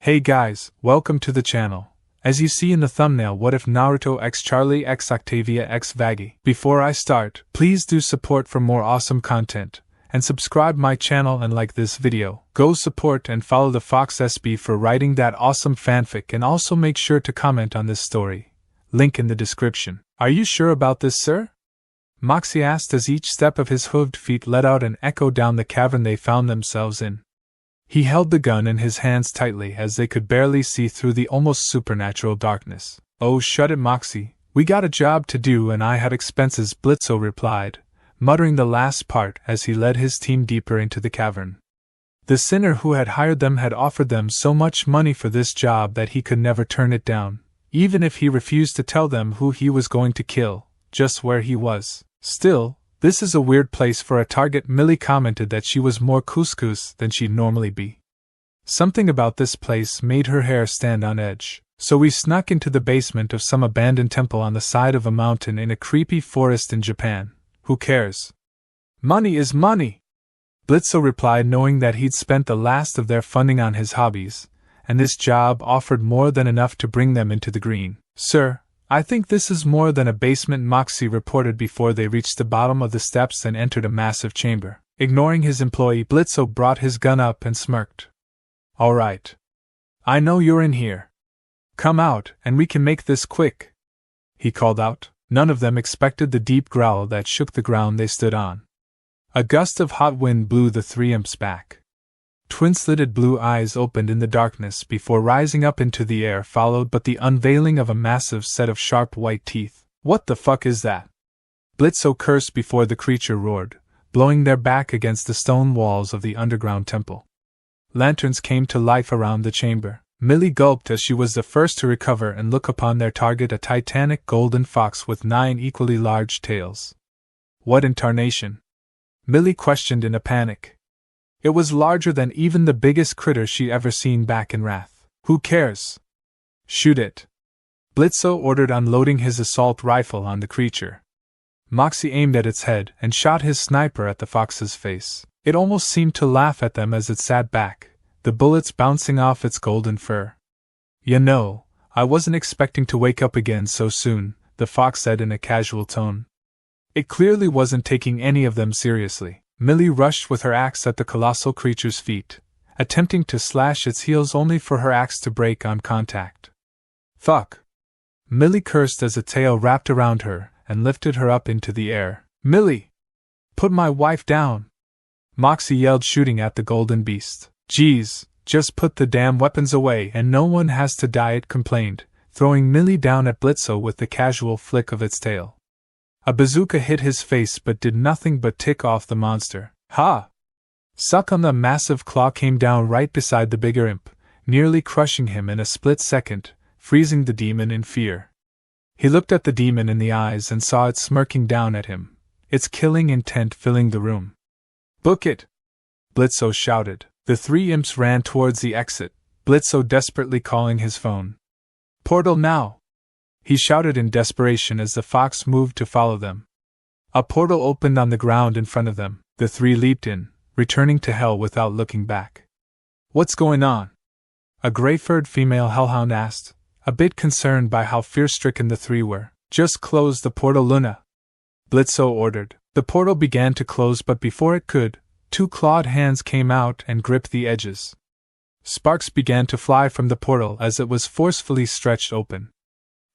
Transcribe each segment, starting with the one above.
Hey guys, welcome to the channel. As you see in the thumbnail, what if Naruto x Charlie x Octavia x Vaggie? Before I start, please do support for more awesome content, and subscribe my channel and like this video. Go support and follow the Fox SB for writing that awesome fanfic, and also make sure to comment on this story. Link in the description. Are you sure about this, sir? Moxie asked as each step of his hooved feet let out an echo down the cavern they found themselves in. He held the gun in his hands tightly as they could barely see through the almost supernatural darkness. Oh, shut it, Moxie. We got a job to do and I had expenses, Blitzo replied, muttering the last part as he led his team deeper into the cavern. The sinner who had hired them had offered them so much money for this job that he could never turn it down, even if he refused to tell them who he was going to kill, just where he was. Still, this is a weird place for a target. Millie commented that she was more couscous than she'd normally be. Something about this place made her hair stand on edge, so we snuck into the basement of some abandoned temple on the side of a mountain in a creepy forest in Japan. Who cares? Money is money! Blitzo replied, knowing that he'd spent the last of their funding on his hobbies, and this job offered more than enough to bring them into the green. Sir, I think this is more than a basement, Moxie reported before they reached the bottom of the steps and entered a massive chamber. Ignoring his employee, Blitzo brought his gun up and smirked. All right. I know you're in here. Come out, and we can make this quick, he called out. None of them expected the deep growl that shook the ground they stood on. A gust of hot wind blew the three imps back. Twin-slitted blue eyes opened in the darkness before rising up into the air, followed by the unveiling of a massive set of sharp white teeth. What the fuck is that? Blitzo cursed before the creature roared, blowing their back against the stone walls of the underground temple. Lanterns came to life around the chamber. Millie gulped as she was the first to recover and look upon their target, a titanic golden fox with 9 equally large tails. What in tarnation? Millie questioned in a panic. It was larger than even the biggest critter she ever seen back in Wrath. Who cares? Shoot it. Blitzo ordered, unloading his assault rifle on the creature. Moxie aimed at its head and shot his sniper at the fox's face. It almost seemed to laugh at them as it sat back, the bullets bouncing off its golden fur. You know, I wasn't expecting to wake up again so soon, the fox said in a casual tone. It clearly wasn't taking any of them seriously. Millie rushed with her axe at the colossal creature's feet, attempting to slash its heels only for her axe to break on contact. Fuck! Millie cursed as a tail wrapped around her and lifted her up into the air. Millie! Put my wife down! Moxie yelled, shooting at the golden beast. Geez, just put the damn weapons away and no one has to die, it complained, throwing Millie down at Blitzo with the casual flick of its tail. A bazooka hit his face but did nothing but tick off the monster. Ha! Suck on! The massive claw came down right beside the bigger imp, nearly crushing him in a split second, freezing the demon in fear. He looked at the demon in the eyes and saw it smirking down at him, its killing intent filling the room. Book it! Blitzo shouted. The three imps ran towards the exit, Blitzo desperately calling his phone. Portal now! He shouted in desperation as the fox moved to follow them. A portal opened on the ground in front of them. The three leaped in, returning to hell without looking back. What's going on? A gray-furred female hellhound asked, a bit concerned by how fear-stricken the three were. Just close the portal, Loona, Blitzo ordered. The portal began to close, but before it could, 2 clawed hands came out and gripped the edges. Sparks began to fly from the portal as it was forcefully stretched open.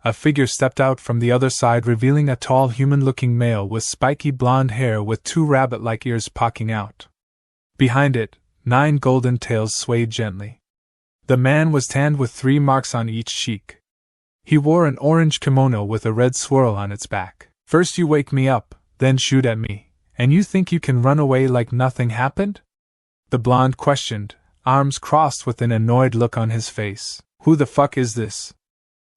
A figure stepped out from the other side, revealing a tall human-looking male with spiky blonde hair with 2 rabbit-like ears poking out. Behind it, 9 golden tails swayed gently. The man was tanned with 3 marks on each cheek. He wore an orange kimono with a red swirl on its back. First you wake me up, then shoot at me, and you think you can run away like nothing happened? The blonde questioned, arms crossed with an annoyed look on his face. Who the fuck is this?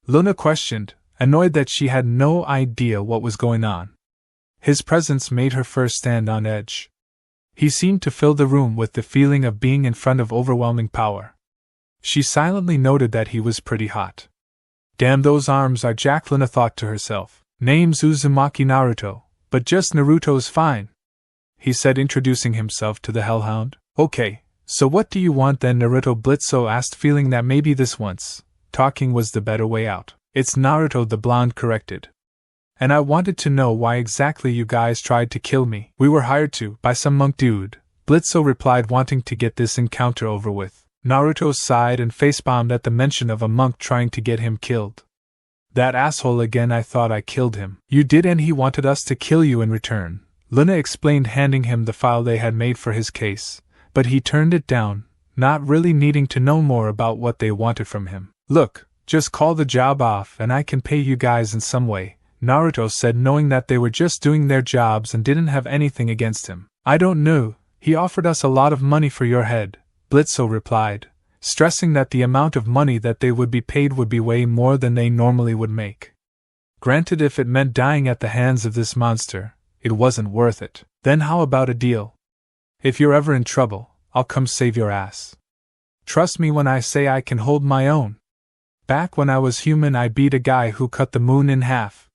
Loona questioned, annoyed that she had no idea what was going on. His presence made her first stand on edge. He seemed to fill the room with the feeling of being in front of overwhelming power. She silently noted that he was pretty hot. Damn, those arms are jacked, Loona thought to herself. Name's Uzumaki Naruto, but just Naruto's fine, he said, introducing himself to the hellhound. Okay, So what do you want then, Naruto? Blitzo asked, feeling that maybe this once, talking was the better way out. It's Naruto, the blonde corrected. And I wanted to know why exactly you guys tried to kill me. We were hired to, by some monk dude, Blitzo replied, wanting to get this encounter over with. Naruto sighed and facepalmed at the mention of a monk trying to get him killed. That asshole again, I thought I killed him. You did, and he wanted us to kill you in return, Loona explained, handing him the file they had made for his case, but he turned it down, not really needing to know more about what they wanted from him. Look, just call the job off and I can pay you guys in some way, Naruto said, knowing that they were just doing their jobs and didn't have anything against him. I don't know, he offered us a lot of money for your head, Blitzo replied, stressing that the amount of money that they would be paid would be way more than they normally would make. Granted, if it meant dying at the hands of this monster, it wasn't worth it. Then how about a deal? If you're ever in trouble, I'll come save your ass. Trust me when I say I can hold my own. Back when I was human, I beat a guy who cut the moon in half,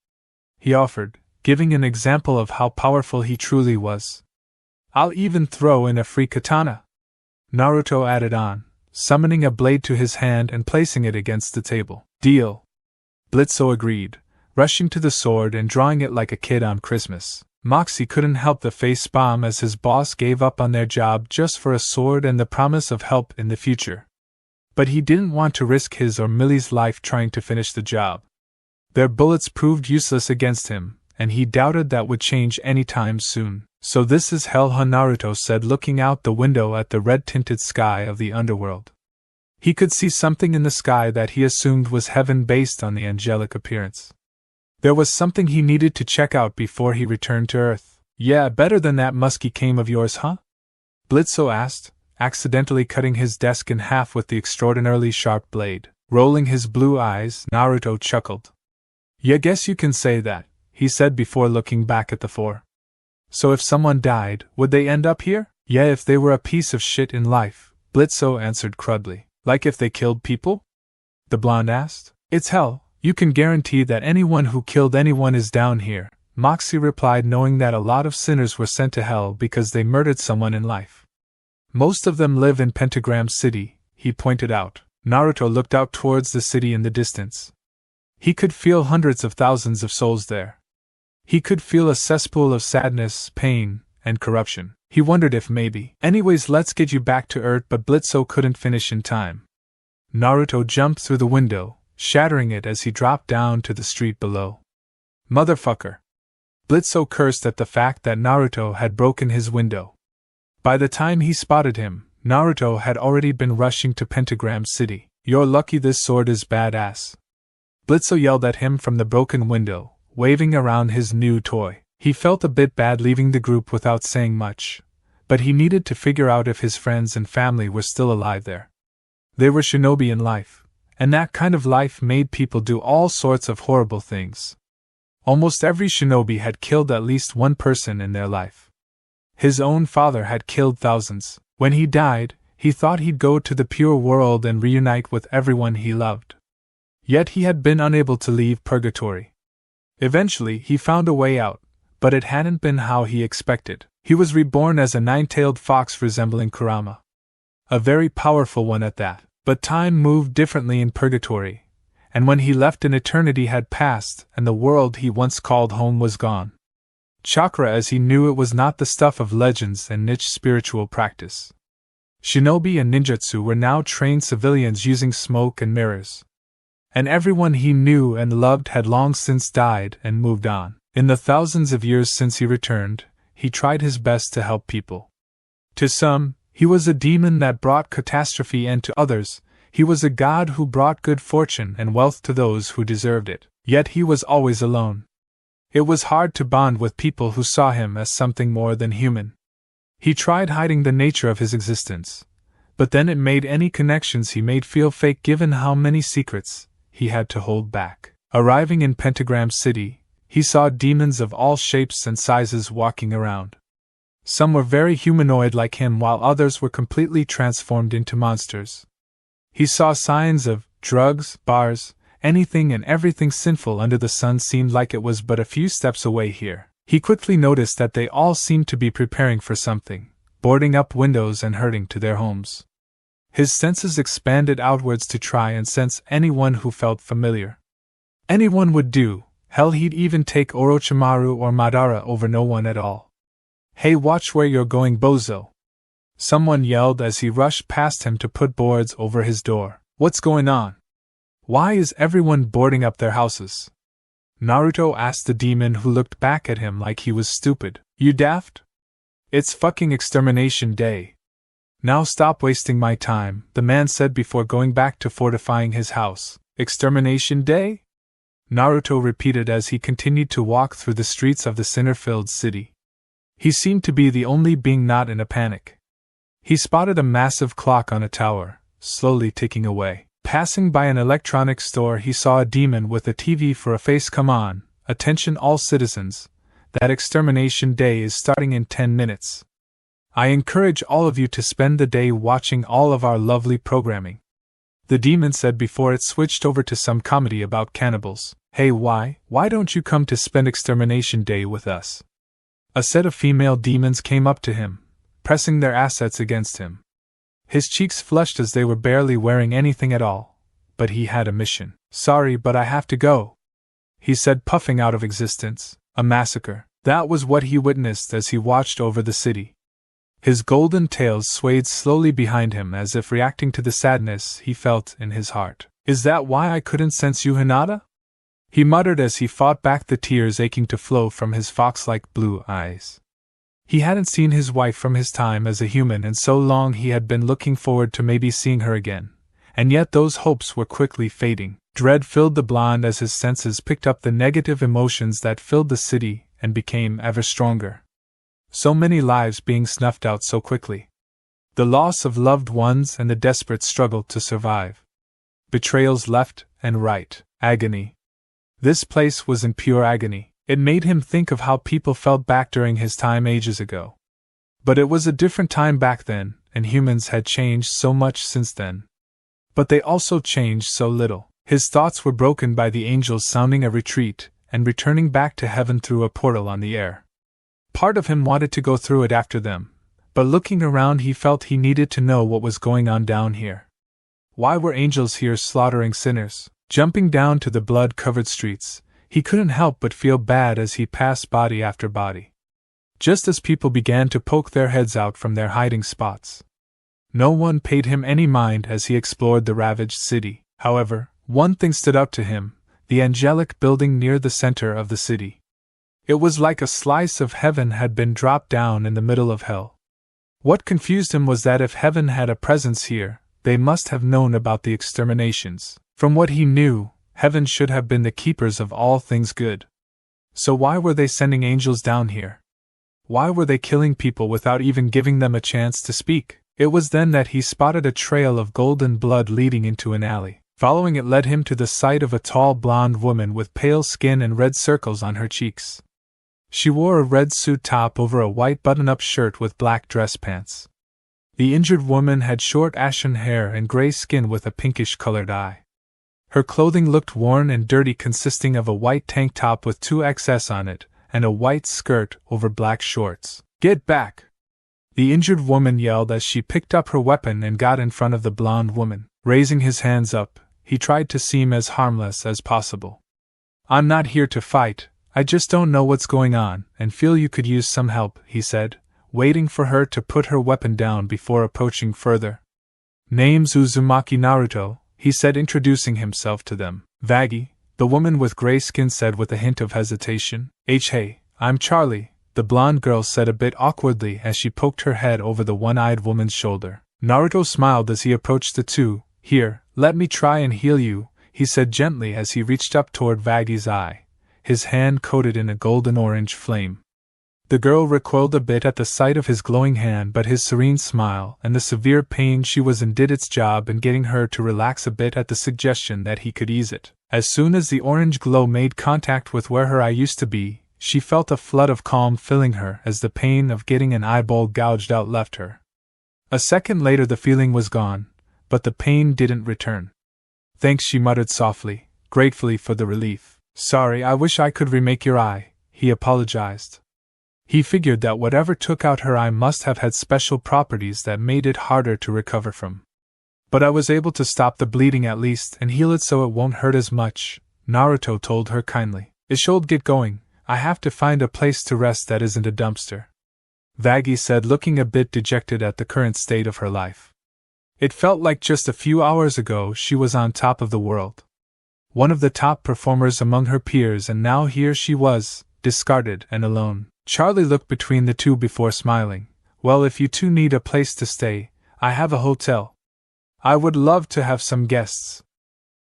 he offered, giving an example of how powerful he truly was. I'll even throw in a free katana, Naruto added on, summoning a blade to his hand and placing it against the table. Deal, Blitzo agreed, rushing to the sword and drawing it like a kid on Christmas. Moxie couldn't help the facepalm as his boss gave up on their job just for a sword and the promise of help in the future. But he didn't want to risk his or Millie's life trying to finish the job. Their bullets proved useless against him, and he doubted that would change anytime soon. So this is hell, Naruto said, looking out the window at the red-tinted sky of the underworld. He could see something in the sky that he assumed was heaven based on the angelic appearance. There was something he needed to check out before he returned to Earth. Yeah, better than that musky cane of yours, huh? Blitzo asked, accidentally cutting his desk in half with the extraordinarily sharp blade. Rolling his blue eyes, Naruto chuckled. Yeah, guess you can say that, he said before looking back at the four. So if someone died, would they end up here? Yeah, if they were a piece of shit in life, Blitzo answered crudely. Like if they killed people? The blonde asked. It's hell. You can guarantee that anyone who killed anyone is down here, Moxie replied, knowing that a lot of sinners were sent to hell because they murdered someone in life. Most of them live in Pentagram City, he pointed out. Naruto looked out towards the city in the distance. He could feel hundreds of thousands of souls there. He could feel a cesspool of sadness, pain, and corruption. He wondered if maybe. Anyways, let's get you back to Earth, but Blitzo couldn't finish in time. Naruto jumped through the window, shattering it as he dropped down to the street below. Motherfucker! Blitzo cursed at the fact that Naruto had broken his window. By the time he spotted him, Naruto had already been rushing to Pentagram City. You're lucky this sword is badass, Blitzo yelled at him from the broken window, waving around his new toy. He felt a bit bad leaving the group without saying much, but he needed to figure out if his friends and family were still alive there. They were shinobi in life, and that kind of life made people do all sorts of horrible things. Almost every shinobi had killed at least one person in their life. His own father had killed thousands. When he died, he thought he'd go to the pure world and reunite with everyone he loved. Yet he had been unable to leave purgatory. Eventually, he found a way out, but it hadn't been how he expected. He was reborn as a nine-tailed fox resembling Kurama. A very powerful one at that. But time moved differently in purgatory, and when he left, an eternity had passed and the world he once called home was gone. Chakra as he knew it was not the stuff of legends and niche spiritual practice. Shinobi and ninjutsu were now trained civilians using smoke and mirrors. And everyone he knew and loved had long since died and moved on. In the thousands of years since he returned, he tried his best to help people. To some, he was a demon that brought catastrophe, and to others, he was a god who brought good fortune and wealth to those who deserved it. Yet he was always alone. It was hard to bond with people who saw him as something more than human. He tried hiding the nature of his existence, but then it made any connections he made feel fake given how many secrets he had to hold back. Arriving in Pentagram City, he saw demons of all shapes and sizes walking around. Some were very humanoid like him, while others were completely transformed into monsters. He saw signs of drugs, bars, anything and everything sinful under the sun seemed like it was but a few steps away here. He quickly noticed that they all seemed to be preparing for something, boarding up windows and hurrying to their homes. His senses expanded outwards to try and sense anyone who felt familiar. Anyone would do. Hell, he'd even take Orochimaru or Madara over no one at all. "Hey, watch where you're going, bozo!" someone yelled as he rushed past him to put boards over his door. "What's going on? Why is everyone boarding up their houses?" Naruto asked the demon, who looked back at him like he was stupid. "You daft? It's fucking Extermination Day." "Now stop wasting my time," the man said before going back to fortifying his house. "Extermination Day?" Naruto repeated as he continued to walk through the streets of the sinner-filled city. He seemed to be the only being not in a panic. He spotted a massive clock on a tower, slowly ticking away. Passing by an electronics store, he saw a demon with a TV for a face. "Come on, attention all citizens, that Extermination Day is starting in 10 minutes. I encourage all of you to spend the day watching all of our lovely programming," the demon said before it switched over to some comedy about cannibals. "Hey, why don't you come to spend Extermination Day with us?" A set of female demons came up to him, pressing their assets against him. His cheeks flushed as they were barely wearing anything at all, but he had a mission. "Sorry, but I have to go," he said, puffing out of existence. A massacre. That was what he witnessed as he watched over the city. His golden tails swayed slowly behind him as if reacting to the sadness he felt in his heart. "Is that why I couldn't sense you, Hinata?" he muttered as he fought back the tears aching to flow from his fox-like blue eyes. He hadn't seen his wife from his time as a human in so long. He had been looking forward to maybe seeing her again, and yet those hopes were quickly fading. Dread filled the blonde as his senses picked up the negative emotions that filled the city and became ever stronger. So many lives being snuffed out so quickly. The loss of loved ones and the desperate struggle to survive. Betrayals left and right. Agony. This place was in pure agony. It made him think of how people felt back during his time ages ago. But it was a different time back then, and humans had changed so much since then. But they also changed so little. His thoughts were broken by the angels sounding a retreat and returning back to heaven through a portal on the air. Part of him wanted to go through it after them, but looking around he felt he needed to know what was going on down here. Why were angels here slaughtering sinners? Jumping down to the blood-covered streets, he couldn't help but feel bad as he passed body after body. Just as people began to poke their heads out from their hiding spots. No one paid him any mind as he explored the ravaged city. However, one thing stood out to him, the angelic building near the center of the city. It was like a slice of heaven had been dropped down in the middle of hell. What confused him was that if heaven had a presence here, they must have known about the exterminations. From what he knew, heaven should have been the keepers of all things good. So why were they sending angels down here? Why were they killing people without even giving them a chance to speak? It was then that he spotted a trail of golden blood leading into an alley. Following it led him to the sight of a tall blonde woman with pale skin and red circles on her cheeks. She wore a red suit top over a white button-up shirt with black dress pants. The injured woman had short ashen hair and gray skin with a pinkish-colored eye. Her clothing looked worn and dirty, consisting of a white tank top with 2XS on it, and a white skirt over black shorts. "Get back!" the injured woman yelled as she picked up her weapon and got in front of the blonde woman. Raising his hands up, he tried to seem as harmless as possible. "I'm not here to fight, I just don't know what's going on, and feel you could use some help," he said, waiting for her to put her weapon down before approaching further. "Name's Uzumaki Naruto," he said, introducing himself to them. "Vaggie," the woman with gray skin said with a hint of hesitation. "Hey, I'm Charlie," the blonde girl said a bit awkwardly as she poked her head over the one-eyed woman's shoulder. Naruto smiled as he approached the two. "Here, let me try and heal you," he said gently as he reached up toward Vaggie's eye, his hand coated in a golden-orange flame. The girl recoiled a bit at the sight of his glowing hand, but his serene smile and the severe pain she was in did its job in getting her to relax a bit at the suggestion that he could ease it. As soon as the orange glow made contact with where her eye used to be, she felt a flood of calm filling her as the pain of getting an eyeball gouged out left her. A second later the feeling was gone, but the pain didn't return. "Thanks," she muttered softly, gratefully for the relief. "Sorry, I wish I could remake your eye," he apologized. He figured that whatever took out her eye must have had special properties that made it harder to recover from. But I was able to stop the bleeding at least and heal it so it won't hurt as much, Naruto told her kindly. It should get going. I have to find a place to rest that isn't a dumpster. Vaggie said, looking a bit dejected at the current state of her life. It felt like just a few hours ago she was on top of the world. One of the top performers among her peers, and now here she was, discarded and alone. Charlie looked between the two before smiling. Well, if you two need a place to stay, I have a hotel. I would love to have some guests,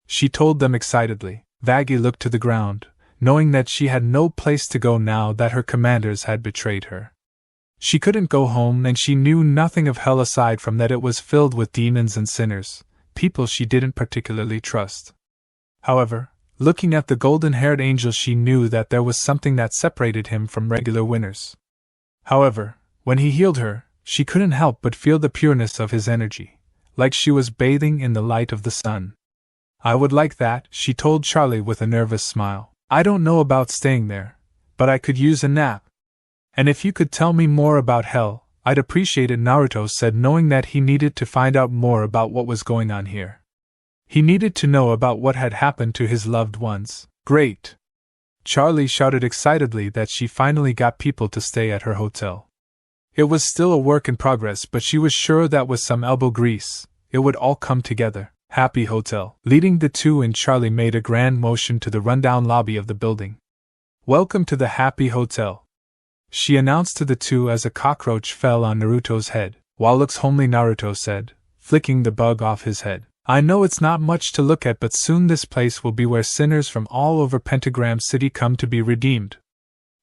she told them excitedly. Vaggie looked to the ground, knowing that she had no place to go now that her commanders had betrayed her. She couldn't go home, and she knew nothing of hell aside from that it was filled with demons and sinners, people she didn't particularly trust. However, looking at the golden-haired angel, she knew that there was something that separated him from regular winners. However, when he healed her, she couldn't help but feel the pureness of his energy, like she was bathing in the light of the sun. I would like that, she told Charlie with a nervous smile. I don't know about staying there, but I could use a nap. And if you could tell me more about hell, I'd appreciate it, Naruto said, knowing that he needed to find out more about what was going on here. He needed to know about what had happened to his loved ones. Great! Charlie shouted excitedly that she finally got people to stay at her hotel. It was still a work in progress, but she was sure that with some elbow grease, it would all come together. Happy Hotel. Leading the two and Charlie made a grand motion to the rundown lobby of the building. Welcome to the Happy Hotel, she announced to the two as a cockroach fell on Naruto's head. While looks homely, Naruto said, flicking the bug off his head. I know it's not much to look at, but soon this place will be where sinners from all over Pentagram City come to be redeemed,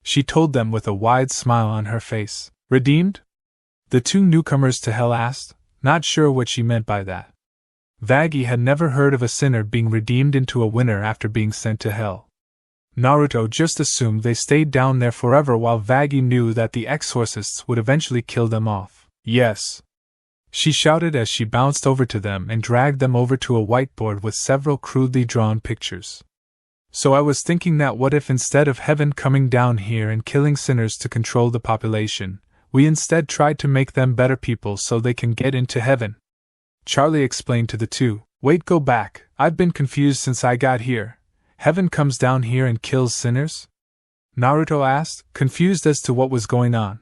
she told them with a wide smile on her face. Redeemed? The two newcomers to hell asked, not sure what she meant by that. Vaggie had never heard of a sinner being redeemed into a winner after being sent to hell. Naruto just assumed they stayed down there forever, while Vaggie knew that the exorcists would eventually kill them off. Yes, she shouted as she bounced over to them and dragged them over to a whiteboard with several crudely drawn pictures. So I was thinking that what if instead of heaven coming down here and killing sinners to control the population, we instead tried to make them better people so they can get into heaven? Charlie explained to the two. Wait, go back, I've been confused since I got here. Heaven comes down here and kills sinners? Naruto asked, confused as to what was going on.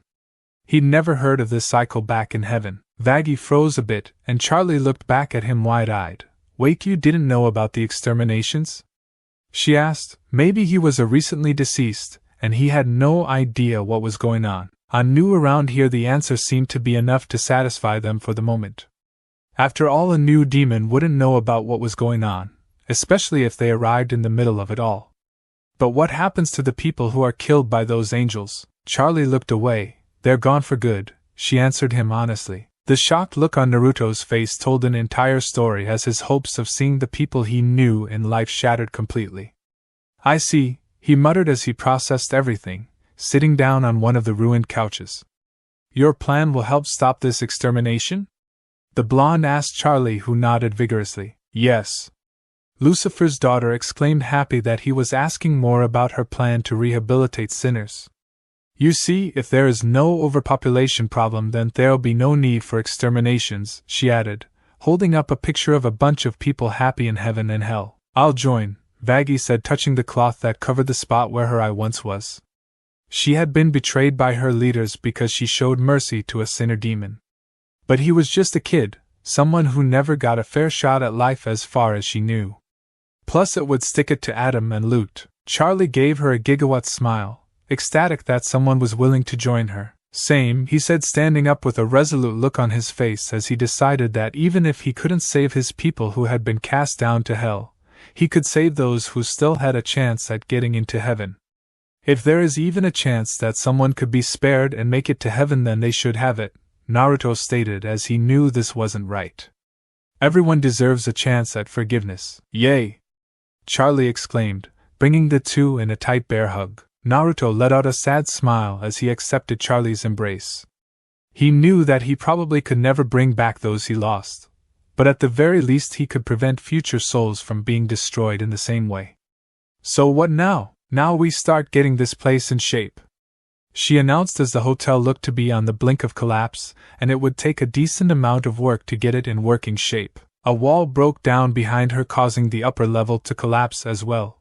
He'd never heard of this cycle back in heaven. Vaggie froze a bit, and Charlie looked back at him wide-eyed. Wait, you didn't know about the exterminations? She asked. Maybe he was a recently deceased, and he had no idea what was going on. I knew around here the answer seemed to be enough to satisfy them for the moment. After all, a new demon wouldn't know about what was going on, especially if they arrived in the middle of it all. But what happens to the people who are killed by those angels? Charlie looked away. They're gone for good, she answered him honestly. The shocked look on Naruto's face told an entire story as his hopes of seeing the people he knew in life shattered completely. I see, he muttered as he processed everything, sitting down on one of the ruined couches. Your plan will help stop this extermination? The blonde asked Charlie, who nodded vigorously. Yes. Lucifer's daughter exclaimed, happy that he was asking more about her plan to rehabilitate sinners. You see, if there is no overpopulation problem, then there'll be no need for exterminations, she added, holding up a picture of a bunch of people happy in heaven and hell. I'll join, Vaggie said, touching the cloth that covered the spot where her eye once was. She had been betrayed by her leaders because she showed mercy to a sinner demon. But he was just a kid, someone who never got a fair shot at life as far as she knew. Plus it would stick it to Adam and loot. Charlie gave her a gigawatt smile, ecstatic that someone was willing to join her. Same, he said, standing up with a resolute look on his face as he decided that even if he couldn't save his people who had been cast down to hell, he could save those who still had a chance at getting into heaven. If there is even a chance that someone could be spared and make it to heaven, then they should have it, Naruto stated as he knew this wasn't right. Everyone deserves a chance at forgiveness. Yay! Charlie exclaimed, bringing the two in a tight bear hug. Naruto let out a sad smile as he accepted Charlie's embrace. He knew that he probably could never bring back those he lost, but at the very least he could prevent future souls from being destroyed in the same way. So what now? Now we start getting this place in shape. she announced as the hotel looked to be on the blink of collapse, and it would take a decent amount of work to get it in working shape. A wall broke down behind her, causing the upper level to collapse as well.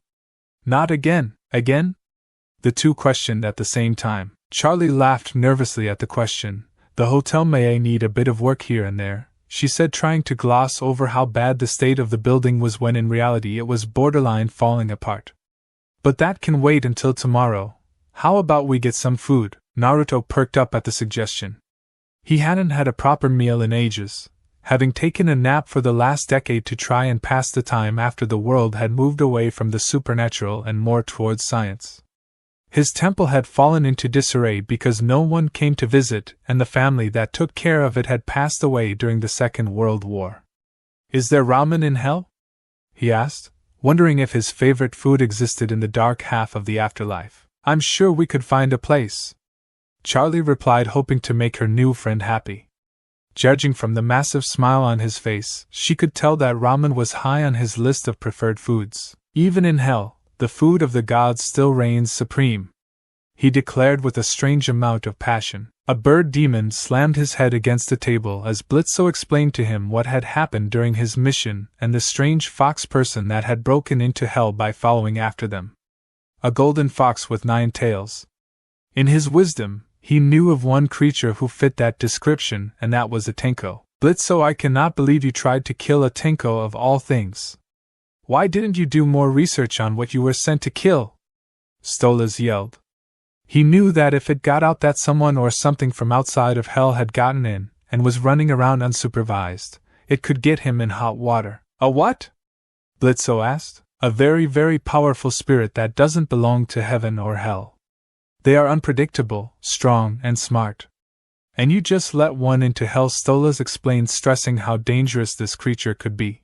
Not again, again? The two questioned at the same time. Charlie laughed nervously at the question. The hotel may need a bit of work here and there, she said, trying to gloss over how bad the state of the building was when in reality it was borderline falling apart. But that can wait until tomorrow. How about we get some food? Naruto perked up at the suggestion. He hadn't had a proper meal in ages, having taken a nap for the last decade to try and pass the time after the world had moved away from the supernatural and more towards science. His temple had fallen into disarray because no one came to visit, and the family that took care of it had passed away during the Second World War. Is there ramen in hell? He asked, wondering if his favorite food existed in the dark half of the afterlife. I'm sure we could find a place, Charlie replied, hoping to make her new friend happy. Judging from the massive smile on his face, she could tell that ramen was high on his list of preferred foods. Even in hell, the food of the gods still reigns supreme, he declared with a strange amount of passion. A bird demon slammed his head against the table as Blitzo explained to him what had happened during his mission and the strange fox person that had broken into hell by following after them. A golden fox with 9 tails. In his wisdom, he knew of one creature who fit that description, and that was a Tenko. Blitzo, I cannot believe you tried to kill a Tenko of all things. Why didn't you do more research on what you were sent to kill? Stolas yelled. He knew that if it got out that someone or something from outside of hell had gotten in, and was running around unsupervised, it could get him in hot water. A what? Blitzo asked. A very, very powerful spirit that doesn't belong to heaven or hell. They are unpredictable, strong, and smart. And you just let one into hell, Stolas explained, stressing how dangerous this creature could be.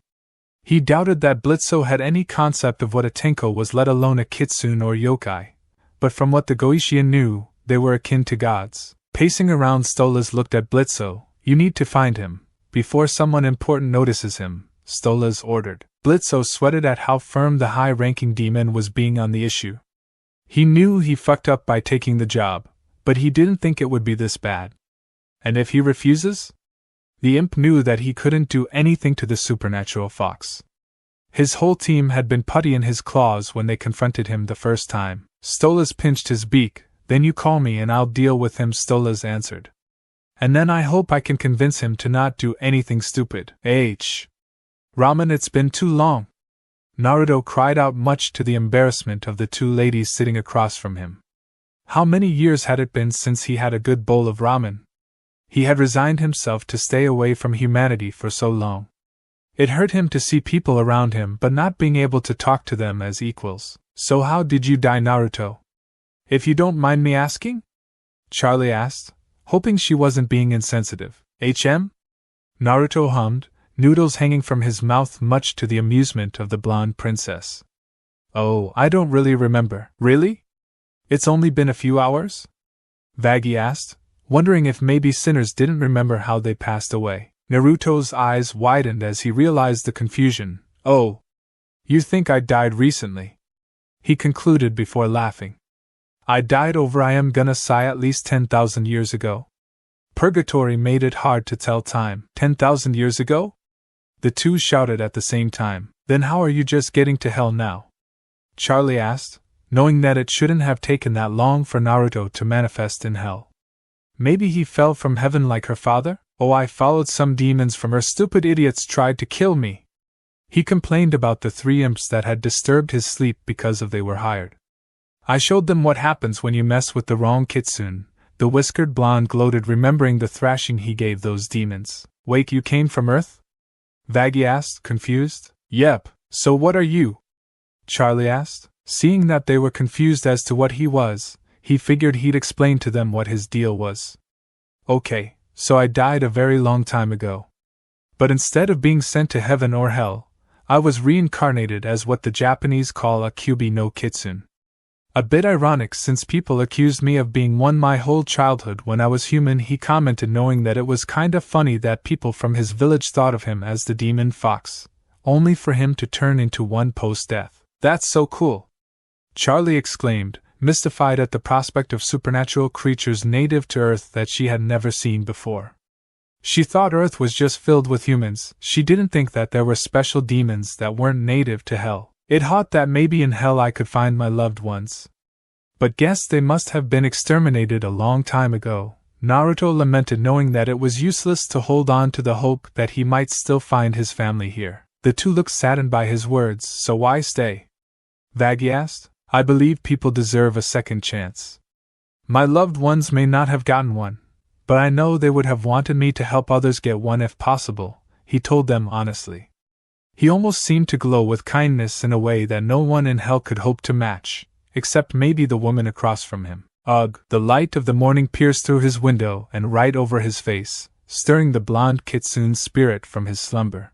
He doubted that Blitzo had any concept of what a Tenko was, let alone a kitsune or yokai. But from what the Goetia knew, they were akin to gods. Pacing around, Stolas looked at Blitzo. You need to find him, before someone important notices him, Stolas ordered. Blitzo sweated at how firm the high-ranking demon was being on the issue. He knew he fucked up by taking the job, but he didn't think it would be this bad. And if he refuses? The imp knew that he couldn't do anything to the supernatural fox. His whole team had been putty in his claws when they confronted him the first time. Stolas pinched his beak. Then you call me and I'll deal with him, Stolas answered. And then I hope I can convince him to not do anything stupid. Ramen, it's been too long. Naruto cried out, much to the embarrassment of the two ladies sitting across from him. How many years had it been since he had a good bowl of ramen? He had resigned himself to stay away from humanity for so long. It hurt him to see people around him but not being able to talk to them as equals. So how did you die, Naruto? If you don't mind me asking? Charlie asked, hoping she wasn't being insensitive. Naruto hummed, noodles hanging from his mouth, much to the amusement of the blonde princess. Oh, I don't really remember. Really? It's only been a few hours? Vaggie asked, wondering if maybe sinners didn't remember how they passed away. Naruto's eyes widened as he realized the confusion. Oh, you think I died recently? He concluded before laughing. I died over, I am gonna sigh, at least 10,000 years ago. Purgatory made it hard to tell time. 10,000 years ago? The two shouted at the same time. Then how are you just getting to hell now? Charlie asked, knowing that it shouldn't have taken that long for Naruto to manifest in hell. Maybe he fell from heaven like her father? Oh, I followed some demons from her. Stupid idiots tried to kill me. He complained about the 3 imps that had disturbed his sleep because they were hired. I showed them what happens when you mess with the wrong kitsune. The whiskered blonde gloated, remembering the thrashing he gave those demons. Wait, you came from Earth? Vaggie asked, confused. Yep, so what are you? Charlie asked. Seeing that they were confused as to what he was, he figured he'd explain to them what his deal was. Okay, so I died a very long time ago. But instead of being sent to heaven or hell, I was reincarnated as what the Japanese call a kyubi no kitsune. A bit ironic since people accused me of being one my whole childhood when I was human, he commented, knowing that it was kinda funny that people from his village thought of him as the demon fox, only for him to turn into one post-death. That's so cool! Charlie exclaimed, mystified at the prospect of supernatural creatures native to Earth that she had never seen before. She thought Earth was just filled with humans. She didn't think that there were special demons that weren't native to Hell. It thought that maybe in Hell I could find my loved ones. But guess they must have been exterminated a long time ago. Naruto lamented, knowing that it was useless to hold on to the hope that he might still find his family here. The two looked saddened by his words. So why stay? Vaggie asked. I believe people deserve a second chance. My loved ones may not have gotten one, but I know they would have wanted me to help others get one if possible, he told them honestly. He almost seemed to glow with kindness in a way that no one in Hell could hope to match, except maybe the woman across from him. Ugh! The light of the morning pierced through his window and right over his face, stirring the blonde kitsune's spirit from his slumber.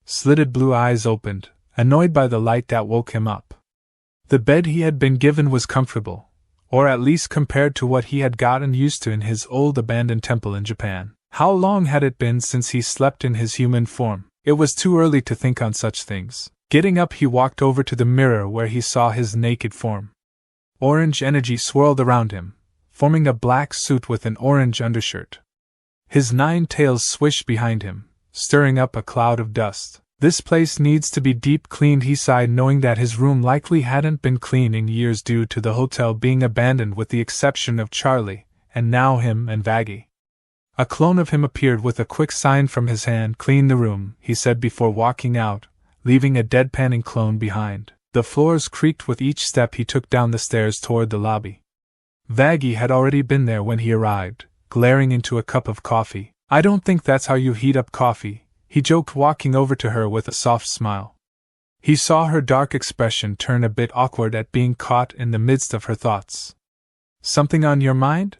Slitted blue eyes opened, annoyed by the light that woke him up. The bed he had been given was comfortable, or at least compared to what he had gotten used to in his old abandoned temple in Japan. How long had it been since he slept in his human form? It was too early to think on such things. Getting up, he walked over to the mirror where he saw his naked form. Orange energy swirled around him, forming a black suit with an orange undershirt. His 9 tails swished behind him, stirring up a cloud of dust. This place needs to be deep cleaned, he sighed, knowing that his room likely hadn't been cleaned in years due to the hotel being abandoned with the exception of Charlie, and now him and Vaggie. A clone of him appeared with a quick sign from his hand. Clean the room, he said before walking out, leaving a deadpanning clone behind. The floors creaked with each step he took down the stairs toward the lobby. Vaggie had already been there when he arrived, glaring into a cup of coffee. I don't think that's how you heat up coffee, he joked, walking over to her with a soft smile. He saw her dark expression turn a bit awkward at being caught in the midst of her thoughts. Something on your mind?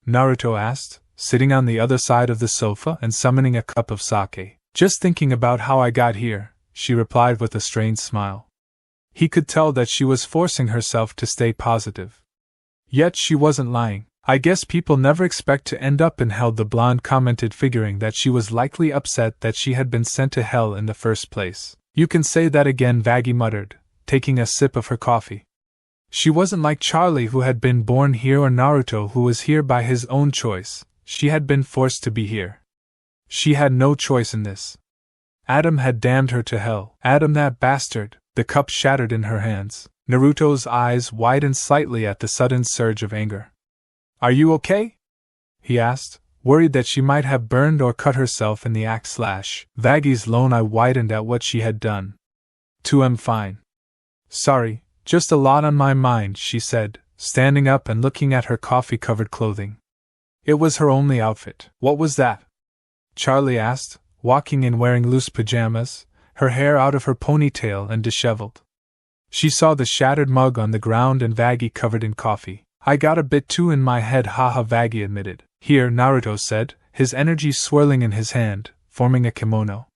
Naruto asked, sitting on the other side of the sofa and summoning a cup of sake. Just thinking about how I got here, she replied with a strained smile. He could tell that she was forcing herself to stay positive. Yet she wasn't lying. I guess people never expect to end up in Hell, the blonde commented, figuring that she was likely upset that she had been sent to Hell in the first place. You can say that again, Vaggie muttered, taking a sip of her coffee. She wasn't like Charlie, who had been born here, or Naruto, who was here by his own choice. She had been forced to be here. She had no choice in this. Adam had damned her to Hell. Adam, that bastard! The cup shattered in her hands. Naruto's eyes widened slightly at the sudden surge of anger. Are you okay? He asked, worried that she might have burned or cut herself in the act. Vaggie's lone eye widened at what she had done. I'm fine. Sorry, just a lot on my mind, she said, standing up and looking at her coffee-covered clothing. It was her only outfit. What was that? Charlie asked, walking in wearing loose pajamas, her hair out of her ponytail and disheveled. She saw the shattered mug on the ground and Vaggie covered in coffee. I got a bit too in my head, haha, Vaggie admitted. Here, Naruto said, his energy swirling in his hand, forming a kimono.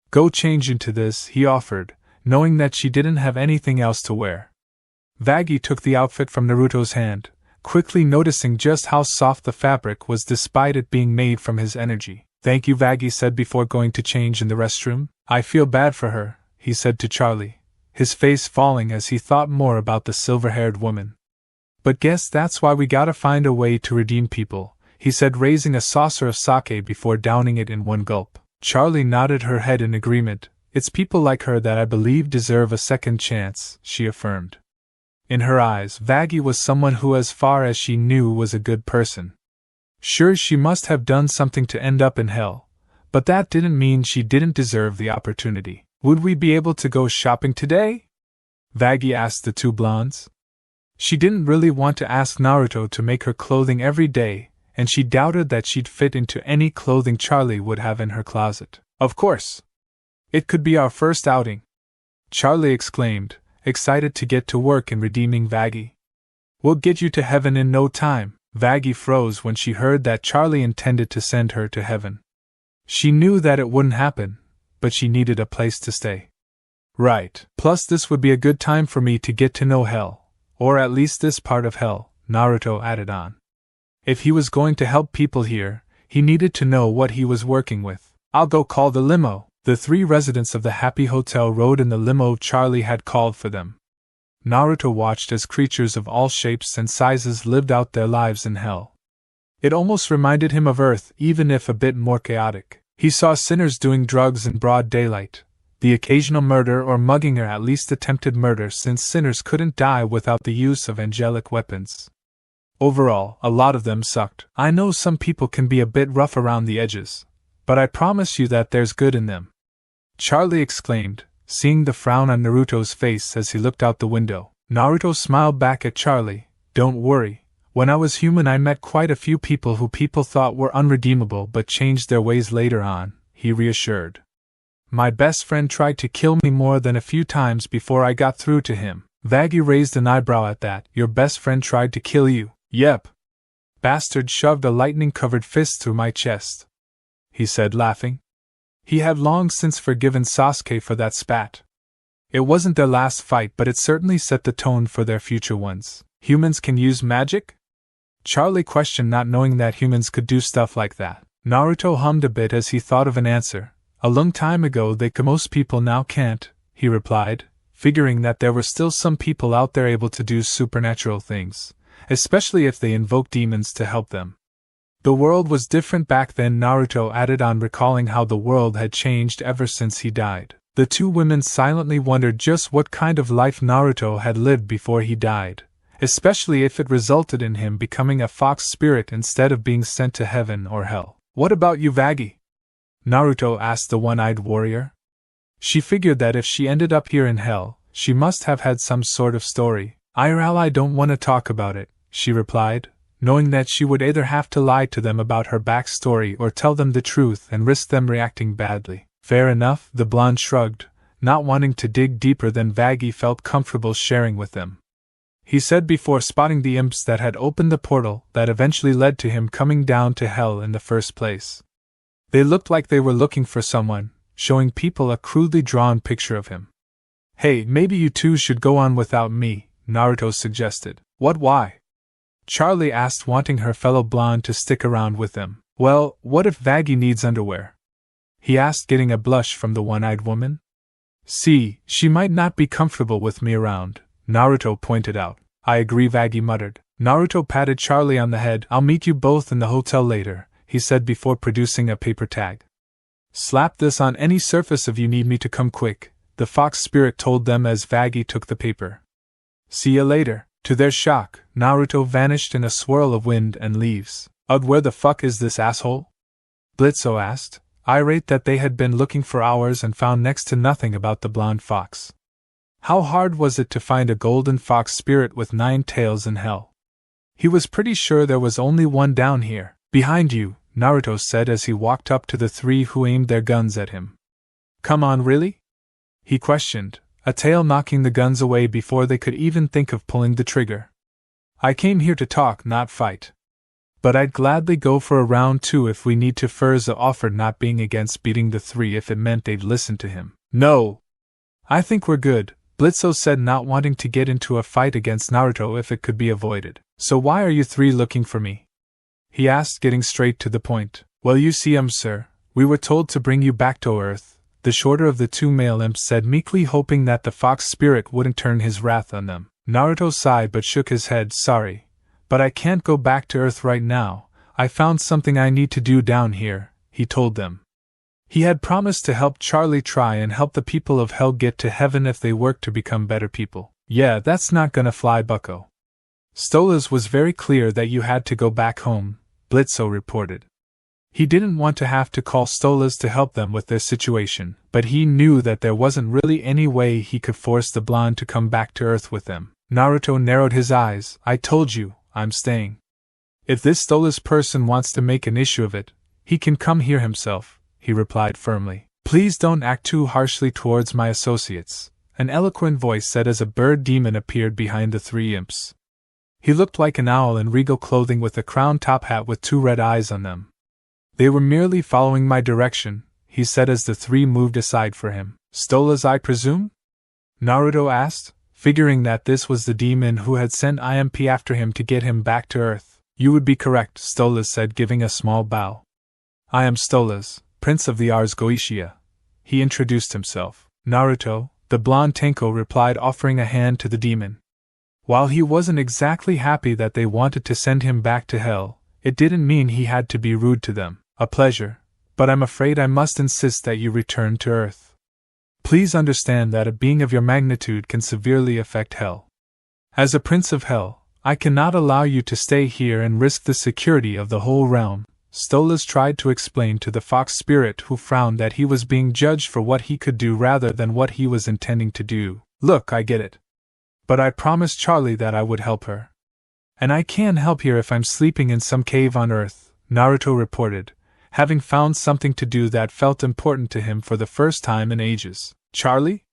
Go change into this, he offered, knowing that she didn't have anything else to wear. Vaggie took the outfit from Naruto's hand, quickly noticing just how soft the fabric was despite it being made from his energy. Thank you, Vaggie said before going to change in the restroom. I feel bad for her, he said to Charlie, his face falling as he thought more about the silver-haired woman. But guess that's why we gotta find a way to redeem people, he said, raising a saucer of sake before downing it in one gulp. Charlie nodded her head in agreement. It's people like her that I believe deserve a second chance, she affirmed. In her eyes, Vaggie was someone who, as far as she knew, was a good person. Sure, she must have done something to end up in Hell, but that didn't mean she didn't deserve the opportunity. Would we be able to go shopping today? Vaggie asked the two blondes. She didn't really want to ask Naruto to make her clothing every day, and she doubted that she'd fit into any clothing Charlie would have in her closet. Of course! It could be our first outing, Charlie exclaimed, excited to get to work in redeeming Vaggie. We'll get you to heaven in no time. Vaggie froze when she heard that Charlie intended to send her to heaven. She knew that it wouldn't happen, but she needed a place to stay. Right. Plus this would be a good time for me to get to know Hell. Or at least this part of Hell, Naruto added on. If he was going to help people here, he needed to know what he was working with. I'll go call the limo. The 3 residents of the Happy Hotel rode in the limo Charlie had called for them. Naruto watched as creatures of all shapes and sizes lived out their lives in hell. It almost reminded him of Earth, even if a bit more chaotic. He saw sinners doing drugs in broad daylight, the occasional murder or mugging or at least attempted murder, since sinners couldn't die without the use of angelic weapons. Overall, a lot of them sucked. I know some people can be a bit rough around the edges, but I promise you that there's good in them," Charlie exclaimed, seeing the frown on Naruto's face as he looked out the window. Naruto smiled back at Charlie. "Don't worry, when I was human I met quite a few people who people thought were unredeemable but changed their ways later on," he reassured. "My best friend tried to kill me more than a few times before I got through to him." Vaggie raised an eyebrow at that. "Your best friend tried to kill you?" "Yep. Bastard shoved a lightning-covered fist through my chest," he said, laughing. He had long since forgiven Sasuke for that spat. It wasn't their last fight, but it certainly set the tone for their future ones. "Humans can use magic?" Charlie questioned, not knowing that humans could do stuff like that. Naruto hummed a bit as he thought of an answer. "A long time ago they could, most people now can't," he replied, figuring that there were still some people out there able to do supernatural things, especially if they invoke demons to help them. "The world was different back then," Naruto added on, recalling how the world had changed ever since he died. The two women silently wondered just what kind of life Naruto had lived before he died, especially if it resulted in him becoming a fox spirit instead of being sent to heaven or hell. "What about you, Vaggie?" Naruto asked the one-eyed warrior. She figured that if she ended up here in hell, she must have had some sort of story. "I don't want to talk about it," she replied, knowing that she would either have to lie to them about her backstory or tell them the truth and risk them reacting badly. "Fair enough," the blonde shrugged, not wanting to dig deeper than Vaggie felt comfortable sharing with them. He said before spotting the imps that had opened the portal that eventually led to him coming down to hell in the first place. They looked like they were looking for someone, showing people a crudely drawn picture of him. "Hey, maybe you two should go on without me," Naruto suggested. "What, why?" Charlie asked, wanting her fellow blonde to stick around with them. "Well, what if Vaggie needs underwear?" he asked, getting a blush from the one-eyed woman. "See, she might not be comfortable with me around," Naruto pointed out. "I agree," Vaggie muttered. Naruto patted Charlie on the head. "I'll meet you both in the hotel later," he said before producing a paper tag. "Slap this on any surface if you need me to come quick," the fox spirit told them as Vaggie took the paper. "See ya later." To their shock, Naruto vanished in a swirl of wind and leaves. "Ugh, where the fuck is this asshole?" Blitzo asked, irate that they had been looking for hours and found next to nothing about the blonde fox. How hard was it to find a golden fox spirit with 9 tails in hell? He was pretty sure there was only one down here. "Behind you," Naruto said as he walked up to the three who aimed their guns at him. "Come on, really?" he questioned, a tail knocking the guns away before they could even think of pulling the trigger. "I came here to talk, not fight. But I'd gladly go for a round too if we need to," Furza offered, not being against beating the three if it meant they'd listen to him. "No! I think we're good," Blitzo said, not wanting to get into a fight against Naruto if it could be avoided. "So why are you three looking for me?" he asked, getting straight to the point. "Well, you see, sir, we were told to bring you back to Earth," the shorter of the two male imps said meekly, hoping that the fox spirit wouldn't turn his wrath on them. Naruto sighed but shook his head. "Sorry, but I can't go back to Earth right now. I found something I need to do down here," he told them. He had promised to help Charlie try and help the people of Hell get to heaven if they worked to become better people. "Yeah, that's not gonna fly, bucko. Stolas was very clear that you had to go back home," Blitzo reported. He didn't want to have to call Stolas to help them with their situation, but he knew that there wasn't really any way he could force the blonde to come back to Earth with them. Naruto narrowed his eyes. "I told you, I'm staying. If this Stolas person wants to make an issue of it, he can come here himself," he replied firmly. "Please don't act too harshly towards my associates," an eloquent voice said as a bird demon appeared behind the three imps. He looked like an owl in regal clothing with a crown top hat with 2 red eyes on them. "They were merely following my direction," he said as the three moved aside for him. "Stolas, I presume?" Naruto asked, figuring that this was the demon who had sent IMP after him to get him back to Earth. "You would be correct," Stolas said, giving a small bow. "I am Stolas, Prince of the Ars Goetia," he introduced himself. "Naruto," the blonde Tenko replied, offering a hand to the demon. While he wasn't exactly happy that they wanted to send him back to hell, it didn't mean he had to be rude to them. A pleasure, but I'm afraid I must insist that you return to Earth. Please understand that a being of your magnitude can severely affect hell. As a prince of hell, I cannot allow you to stay here and risk the security of the whole realm, Stolas tried to explain to the fox spirit, who frowned that he was being judged for what he could do rather than what he was intending to do. Look, I get it. But I promised Charlie that I would help her. And I can't help here if I'm sleeping in some cave on Earth, Naruto reported, having found something to do that felt important to him for the first time in ages. Charlie?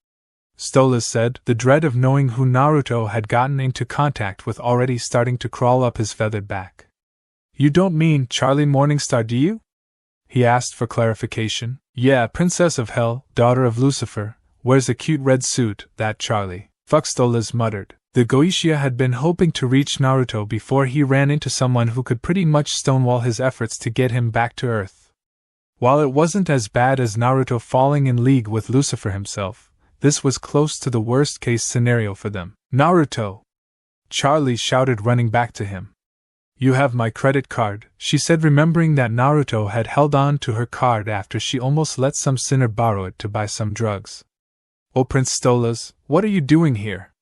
Stolas said, the dread of knowing who Naruto had gotten into contact with already starting to crawl up his feathered back. You don't mean Charlie Morningstar, do you? He asked for clarification. Yeah, Princess of Hell, daughter of Lucifer, wears a cute red suit, that Charlie. Fuck, Stolas muttered. The Goetia had been hoping to reach Naruto before he ran into someone who could pretty much stonewall his efforts to get him back to Earth. While it wasn't as bad as Naruto falling in league with Lucifer himself, this was close to the worst-case scenario for them. Naruto! Charlie shouted, running back to him. You have my credit card, she said, remembering that Naruto had held on to her card after she almost let some sinner borrow it to buy some drugs. Oh, Prince Stolas, what are you doing here?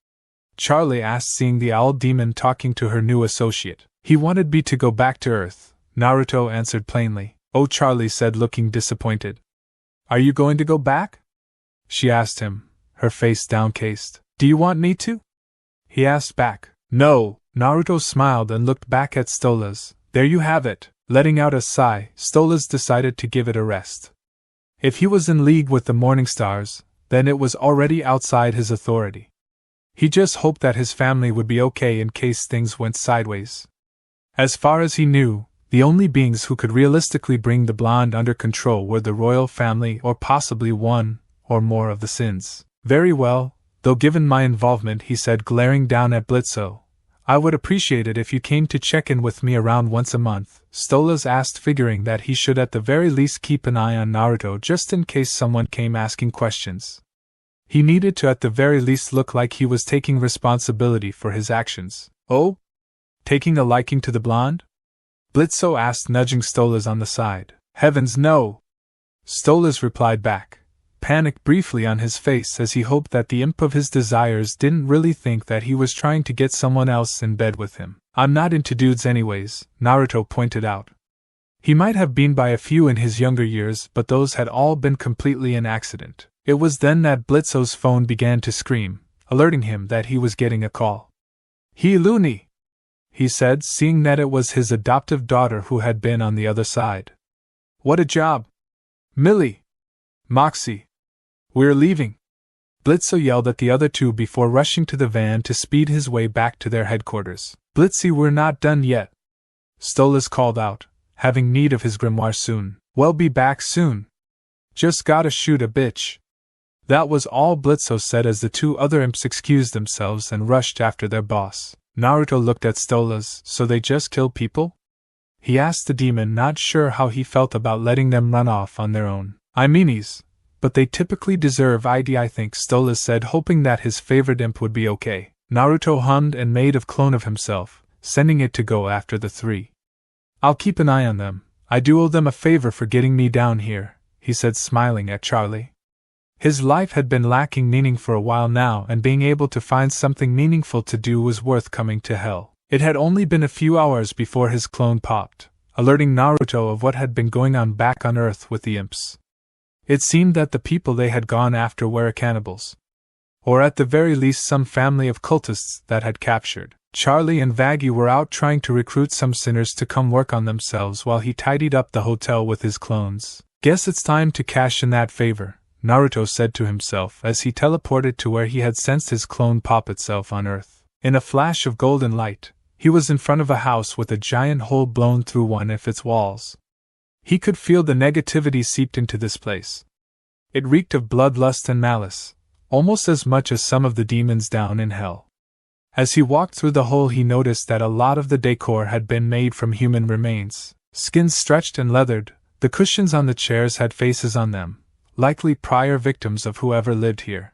Charlie asked, seeing the owl demon talking to her new associate. He wanted me to go back to Earth, Naruto answered plainly. Oh, Charlie said, looking disappointed. Are you going to go back? She asked him, her face downcast. Do you want me to? He asked back. No, Naruto smiled and looked back at Stolas. There you have it. Letting out a sigh, Stolas decided to give it a rest. If he was in league with the Morningstars, then it was already outside his authority. He just hoped that his family would be okay in case things went sideways. As far as he knew, the only beings who could realistically bring the blonde under control were the royal family or possibly one or more of the Sins. Very well, though given my involvement, he said, glaring down at Blitzo. I would appreciate it if you came to check in with me around once a month, Stolas asked, figuring that he should at the very least keep an eye on Naruto just in case someone came asking questions. He needed to at the very least look like he was taking responsibility for his actions. Oh? Taking a liking to the blonde? Blitzo asked, nudging Stolas on the side. Heavens, no! Stolas replied back, panic briefly on his face as he hoped that the imp of his desires didn't really think that he was trying to get someone else in bed with him. I'm not into dudes anyways, Naruto pointed out. He might have been by a few in his younger years, but those had all been completely an accident. It was then that Blitzo's phone began to scream, alerting him that he was getting a call. He loony! He said, seeing that it was his adoptive daughter who had been on the other side. What a job! Millie! Moxie! We're leaving! Blitzo yelled at the other two before rushing to the van to speed his way back to their headquarters. Blitzy, we're not done yet! Stolas called out, having need of his grimoire soon. Well, be back soon. Just gotta shoot a bitch. That was all Blitzo said as the two other imps excused themselves and rushed after their boss. Naruto looked at Stolas. So they just kill people? He asked the demon, not sure how he felt about letting them run off on their own. I meanies, but they typically deserve ID, I think, Stolas said, hoping that his favorite imp would be okay. Naruto hummed and made a clone of himself, sending it to go after the three. I'll keep an eye on them. I do owe them a favor for getting me down here, he said, smiling at Charlie. His life had been lacking meaning for a while now, and being able to find something meaningful to do was worth coming to hell. It had only been a few hours before his clone popped, alerting Naruto of what had been going on back on Earth with the imps. It seemed that the people they had gone after were cannibals. Or at the very least some family of cultists that had captured. Charlie and Vaggie were out trying to recruit some sinners to come work on themselves while he tidied up the hotel with his clones. Guess it's time to cash in that favor, Naruto said to himself as he teleported to where he had sensed his clone pop itself on Earth. In a flash of golden light, he was in front of a house with a giant hole blown through one of its walls. He could feel the negativity seeped into this place. It reeked of bloodlust and malice, almost as much as some of the demons down in hell. As he walked through the hole, he noticed that a lot of the decor had been made from human remains. Skins stretched and leathered, the cushions on the chairs had faces on them, likely prior victims of whoever lived here.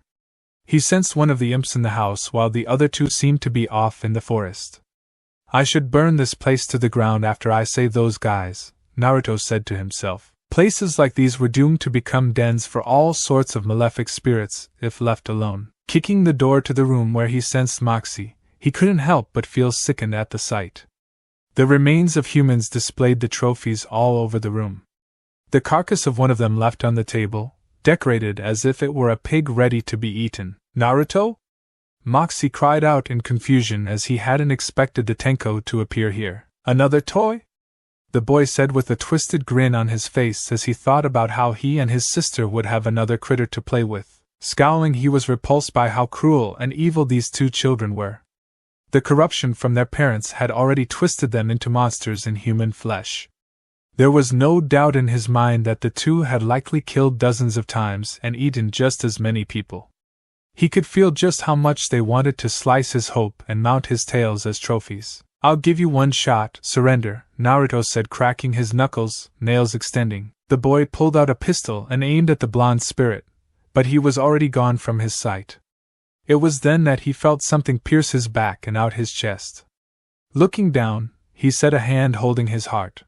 He sensed one of the imps in the house while the other two seemed to be off in the forest. I should burn this place to the ground after I save those guys, Naruto said to himself. Places like these were doomed to become dens for all sorts of malefic spirits if left alone. Kicking the door to the room where he sensed Moxie, he couldn't help but feel sickened at the sight. The remains of humans displayed the trophies all over the room. The carcass of one of them left on the table, decorated as if it were a pig ready to be eaten. Naruto? Moxie cried out in confusion as he hadn't expected the Tenko to appear here. Another toy? The boy said with a twisted grin on his face as he thought about how he and his sister would have another critter to play with. Scowling, he was repulsed by how cruel and evil these two children were. The corruption from their parents had already twisted them into monsters in human flesh. There was no doubt in his mind that the two had likely killed dozens of times and eaten just as many people. He could feel just how much they wanted to slice his hope and mount his tails as trophies. I'll give you one shot, surrender, Naruto said, cracking his knuckles, nails extending. The boy pulled out a pistol and aimed at the blonde spirit, but he was already gone from his sight. It was then that he felt something pierce his back and out his chest. Looking down, he saw a hand holding his heart.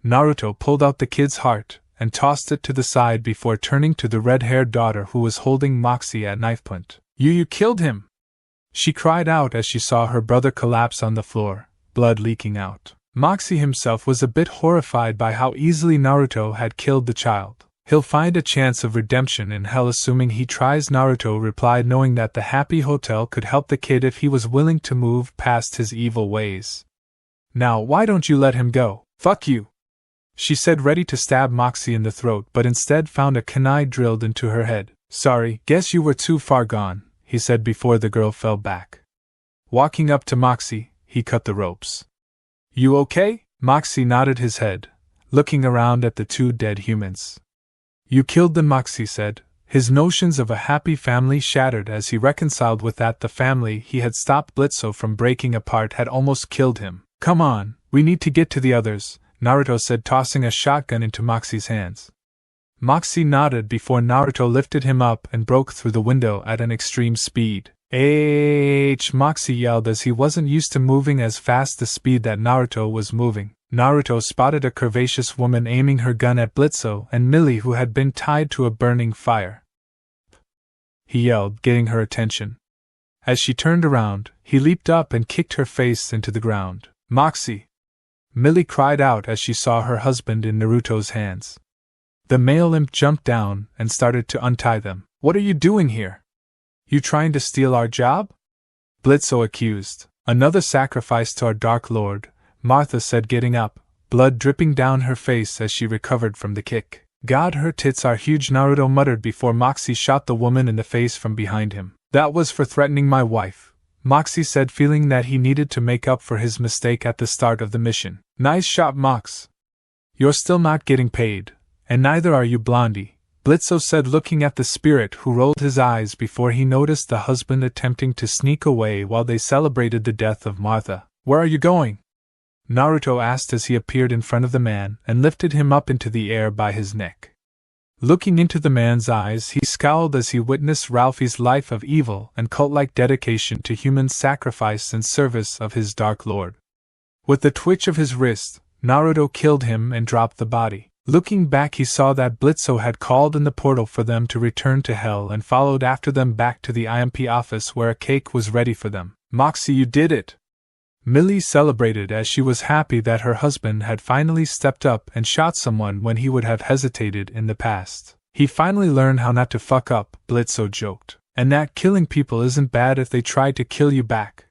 Naruto pulled out the kid's heart and tossed it to the side before turning to the red-haired daughter who was holding Moxie at knife point. You killed him! She cried out as she saw her brother collapse on the floor, blood leaking out. Moxie himself was a bit horrified by how easily Naruto had killed the child. He'll find a chance of redemption in hell assuming he tries, Naruto replied, knowing that the Happy Hotel could help the kid if he was willing to move past his evil ways. Now why don't you let him go? Fuck you! She said, ready to stab Moxie in the throat, but instead found a kunai drilled into her head. Sorry, guess you were too far gone, he said before the girl fell back. Walking up to Moxie, he cut the ropes. You okay? Moxie nodded his head, looking around at the two dead humans. You killed them, Moxie said, his notions of a happy family shattered as he reconciled with that the family he had stopped Blitzo from breaking apart had almost killed him. Come on, we need to get to the others, Naruto said, tossing a shotgun into Moxie's hands. Moxie nodded before Naruto lifted him up and broke through the window at an extreme speed. Moxie yelled as he wasn't used to moving as fast the speed that Naruto was moving. Naruto spotted a curvaceous woman aiming her gun at Blitzo and Millie, who had been tied to a burning fire. He yelled, getting her attention. As she turned around, he leaped up and kicked her face into the ground. Moxie! Millie cried out as she saw her husband in Naruto's hands. The male imp jumped down and started to untie them. What are you doing here? You trying to steal our job? Blitzo accused. Another sacrifice to our Dark Lord, Martha said, getting up, blood dripping down her face as she recovered from the kick. God, her tits are huge, Naruto muttered before Moxie shot the woman in the face from behind him. That was for threatening my wife, Moxie said, feeling that he needed to make up for his mistake at the start of the mission. Nice shot, Mox. You're still not getting paid, and neither are you, Blondie, Blitzo said, looking at the spirit, who rolled his eyes before he noticed the husband attempting to sneak away while they celebrated the death of Martha. Where are you going? Naruto asked as he appeared in front of the man and lifted him up into the air by his neck. Looking into the man's eyes, he scowled as he witnessed Ralphie's life of evil and cult-like dedication to human sacrifice and service of his Dark Lord. With the twitch of his wrist, Naruto killed him and dropped the body. Looking back, he saw that Blitzo had called in the portal for them to return to hell and followed after them back to the IMP office where a cake was ready for them. Moxie, you did it! Millie celebrated as she was happy that her husband had finally stepped up and shot someone when he would have hesitated in the past. He finally learned how not to fuck up, Blitzo joked. And that killing people isn't bad if they tried to kill you back,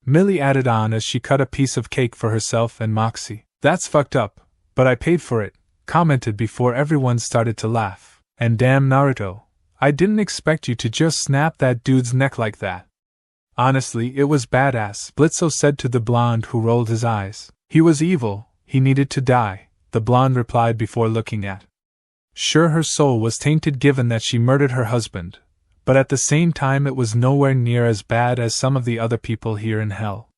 Millie added on as she cut a piece of cake for herself and Moxie. That's fucked up, but I paid for it, commented before everyone started to laugh. And damn, Naruto, I didn't expect you to just snap that dude's neck like that. Honestly, it was badass, Blitzo said to the blonde, who rolled his eyes. He was evil, he needed to die, the blonde replied before looking at. Sure, her soul was tainted given that she murdered her husband, but at the same time it was nowhere near as bad as some of the other people here in hell.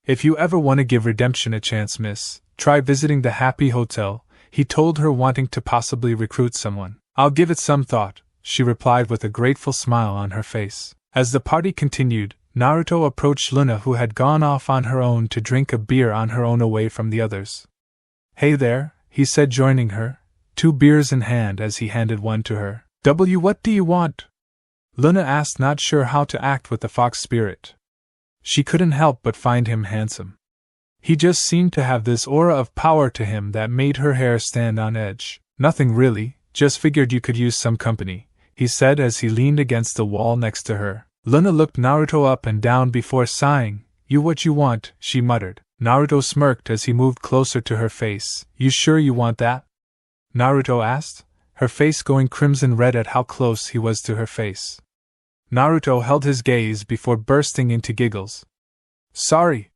If you ever want to give redemption a chance, miss, try visiting the Happy Hotel, he told her, wanting to possibly recruit someone. I'll give it some thought, she replied with a grateful smile on her face. As the party continued, Naruto approached Loona, who had gone off on her own to drink a beer on her own away from the others. "Hey there," he said, joining her, 2 beers in hand as he handed one to her. What do you want?" Loona asked, not sure how to act with the fox spirit. She couldn't help but find him handsome. He just seemed to have this aura of power to him that made her hair stand on edge. "Nothing really, just figured you could use some company," he said as he leaned against the wall next to her. Loona looked Naruto up and down before sighing. What you want," she muttered. Naruto smirked as he moved closer to her face. "You sure you want that?" Naruto asked, her face going crimson red at how close he was to her face. Naruto held his gaze before bursting into giggles. Sorry.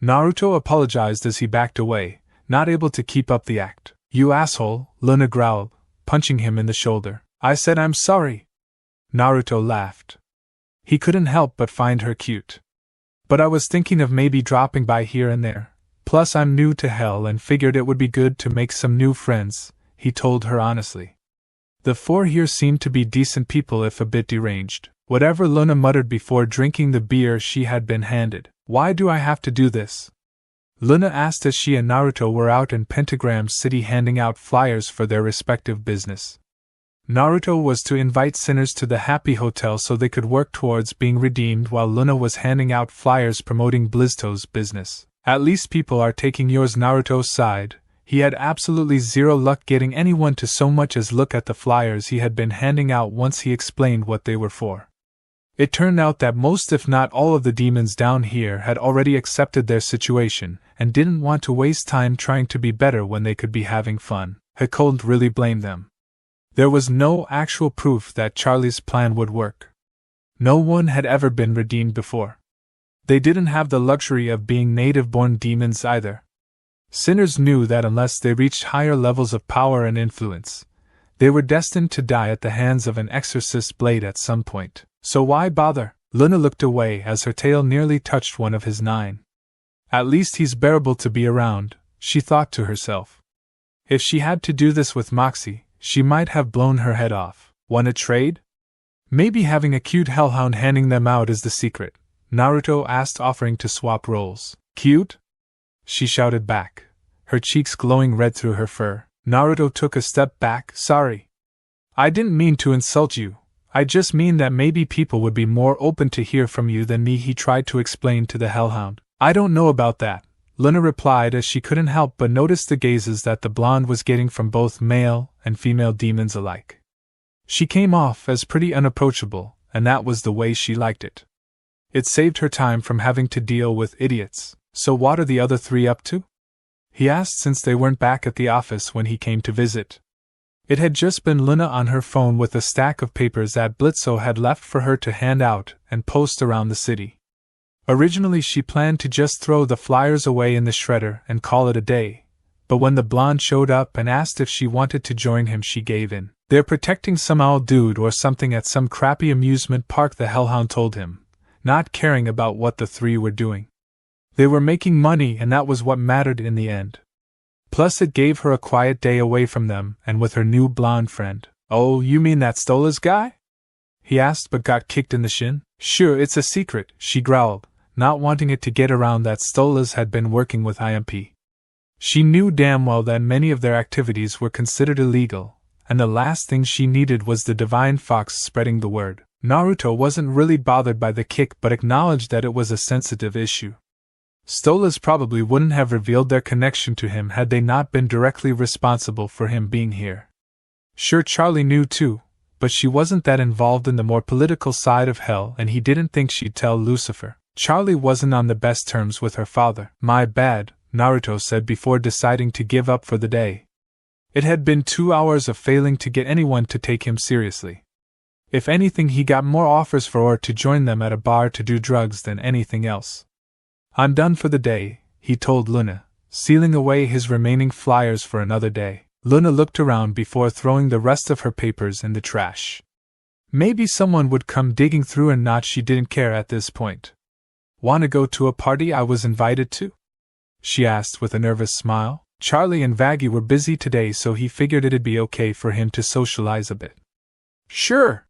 Naruto apologized as he backed away, not able to keep up the act. "You asshole," Loona growled, punching him in the shoulder. "I said I'm sorry." Naruto laughed. He couldn't help but find her cute. "But I was thinking of maybe dropping by here and there. Plus I'm new to Hell and figured it would be good to make some new friends," he told her honestly. The 4 here seemed to be decent people if a bit deranged. Whatever, Loona muttered before drinking the beer she had been handed. "Why do I have to do this?" Loona asked as she and Naruto were out in Pentagram City handing out flyers for their respective business. Naruto was to invite sinners to the Happy Hotel so they could work towards being redeemed, while Loona was handing out flyers promoting Blizto's business. "At least people are taking yours," Naruto sighed. He had absolutely zero luck getting anyone to so much as look at the flyers he had been handing out once he explained what they were for. It turned out that most if not all of the demons down here had already accepted their situation, and didn't want to waste time trying to be better when they could be having fun. He couldn't really blame them. There was no actual proof that Charlie's plan would work. No one had ever been redeemed before. They didn't have the luxury of being native-born demons either. Sinners knew that unless they reached higher levels of power and influence, they were destined to die at the hands of an exorcist's blade at some point. So why bother? Loona looked away as her tail nearly touched one of his 9. At least he's bearable to be around, she thought to herself. If she had to do this with Moxie, she might have blown her head off. Want a trade? Maybe having a cute hellhound handing them out is the secret, Naruto asked, offering to swap roles. Cute? She shouted back, her cheeks glowing red through her fur. Naruto took a step back. Sorry. I didn't mean to insult you. I just mean that maybe people would be more open to hear from you than me, he tried to explain to the hellhound. I don't know about that, Loona replied as she couldn't help but notice the gazes that the blonde was getting from both male and female demons alike. She came off as pretty unapproachable, and that was the way she liked it. It saved her time from having to deal with idiots. So what are the other 3 up to? He asked, since they weren't back at the office when he came to visit. It had just been Loona on her phone with a stack of papers that Blitzo had left for her to hand out and post around the city. Originally she planned to just throw the flyers away in the shredder and call it a day, but when the blonde showed up and asked if she wanted to join him, she gave in. They're protecting some old dude or something at some crappy amusement park, the hellhound told him, not caring about what the 3 were doing. They were making money, and that was what mattered in the end. Plus it gave her a quiet day away from them and with her new blonde friend. Oh, you mean that Stolas guy? He asked, but got kicked in the shin. Sure, it's a secret, she growled, not wanting it to get around that Stolas had been working with Imp. She knew damn well that many of their activities were considered illegal, and the last thing she needed was the divine fox spreading the word. Naruto wasn't really bothered by the kick but acknowledged that it was a sensitive issue. Stolas probably wouldn't have revealed their connection to him had they not been directly responsible for him being here. Sure, Charlie knew too, but she wasn't that involved in the more political side of Hell, and he didn't think she'd tell Lucifer. Charlie wasn't on the best terms with her father. My bad, Naruto said before deciding to give up for the day. It had been 2 hours of failing to get anyone to take him seriously. If anything, he got more offers for her to join them at a bar to do drugs than anything else. I'm done for the day, he told Loona, sealing away his remaining flyers for another day. Loona looked around before throwing the rest of her papers in the trash. Maybe someone would come digging through, and not she didn't care at this point. Want to go to a party I was invited to? She asked with a nervous smile. Charlie and Vaggie were busy today, so he figured it'd be okay for him to socialize a bit. Sure.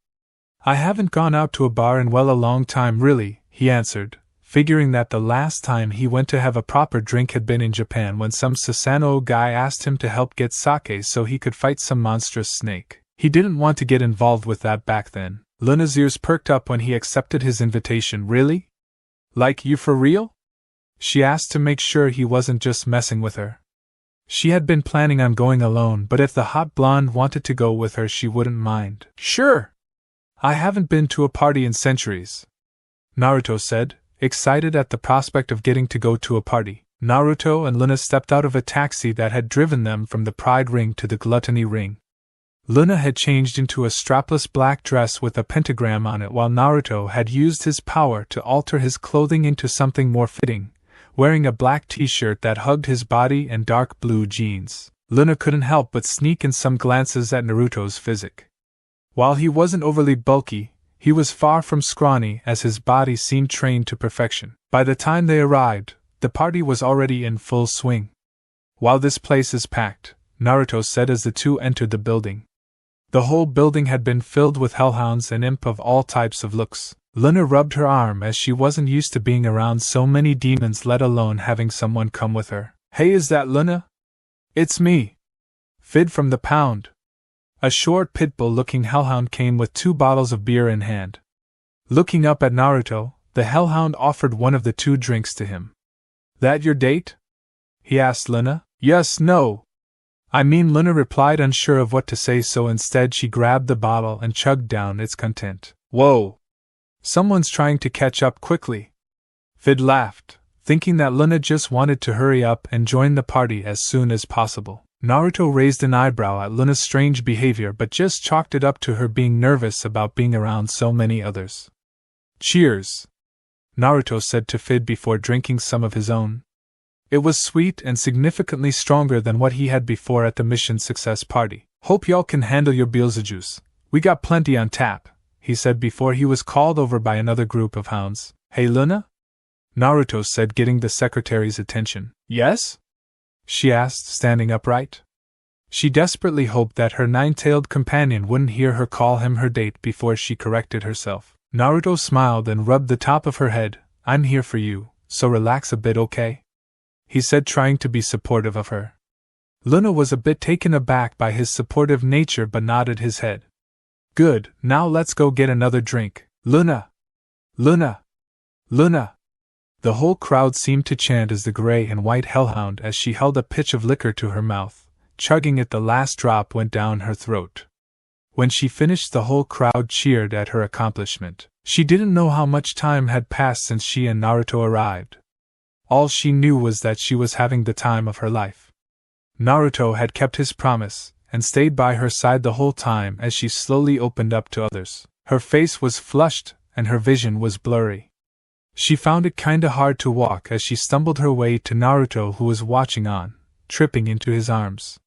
I haven't gone out to a bar in a long time really, he answered, figuring that the last time he went to have a proper drink had been in Japan when some Susanoo guy asked him to help get sake so he could fight some monstrous snake. He didn't want to get involved with that back then. Luna's ears perked up when he accepted his invitation. Really? Like, you for real? She asked to make sure he wasn't just messing with her. She had been planning on going alone, but if the hot blonde wanted to go with her, she wouldn't mind. Sure. I haven't been to a party in centuries, Naruto said, excited at the prospect of getting to go to a party. Naruto and Loona stepped out of a taxi that had driven them from the Pride Ring to the Gluttony Ring. Loona had changed into a strapless black dress with a pentagram on it, while Naruto had used his power to alter his clothing into something more fitting, wearing a black t-shirt that hugged his body and dark blue jeans. Loona couldn't help but sneak in some glances at Naruto's physique. While he wasn't overly bulky, he was far from scrawny, as his body seemed trained to perfection. By the time they arrived, the party was already in full swing. While this place is packed, Naruto said as the two entered the building. The whole building had been filled with hellhounds and imp of all types of looks. Loona rubbed her arm as she wasn't used to being around so many demons, let alone having someone come with her. Hey, is that Loona? It's me. Fid from the Pound. A short pitbull-looking hellhound came with 2 bottles of beer in hand. Looking up at Naruto, the hellhound offered one of the 2 drinks to him. That your date? He asked Loona. Yes, no. I mean, Loona replied, unsure of what to say, so instead she grabbed the bottle and chugged down its content. Whoa! Someone's trying to catch up quickly. Fid laughed, thinking that Loona just wanted to hurry up and join the party as soon as possible. Naruto raised an eyebrow at Loona's strange behavior but just chalked it up to her being nervous about being around so many others. Cheers! Naruto said to Fid before drinking some of his own. It was sweet and significantly stronger than what he had before at the Mission Success party. Hope y'all can handle your Beelzejuice. We got plenty on tap, he said before he was called over by another group of hounds. Hey Loona? Naruto said, getting the secretary's attention. Yes? She asked, standing upright. She desperately hoped that her 9-tailed companion wouldn't hear her call him her date before she corrected herself. Naruto smiled and rubbed the top of her head. I'm here for you, so relax a bit, okay? He said, trying to be supportive of her. Loona was a bit taken aback by his supportive nature but nodded his head. Good, now let's go get another drink. Loona! Loona! Loona! The whole crowd seemed to chant as the gray and white hellhound, as she held a pitch of liquor to her mouth, chugging it, the last drop went down her throat. When she finished, the whole crowd cheered at her accomplishment. She didn't know how much time had passed since she and Naruto arrived. All she knew was that she was having the time of her life. Naruto had kept his promise, and stayed by her side the whole time as she slowly opened up to others. Her face was flushed, and her vision was blurry. She found it kinda hard to walk as she stumbled her way to Naruto, who was watching on, tripping into his arms.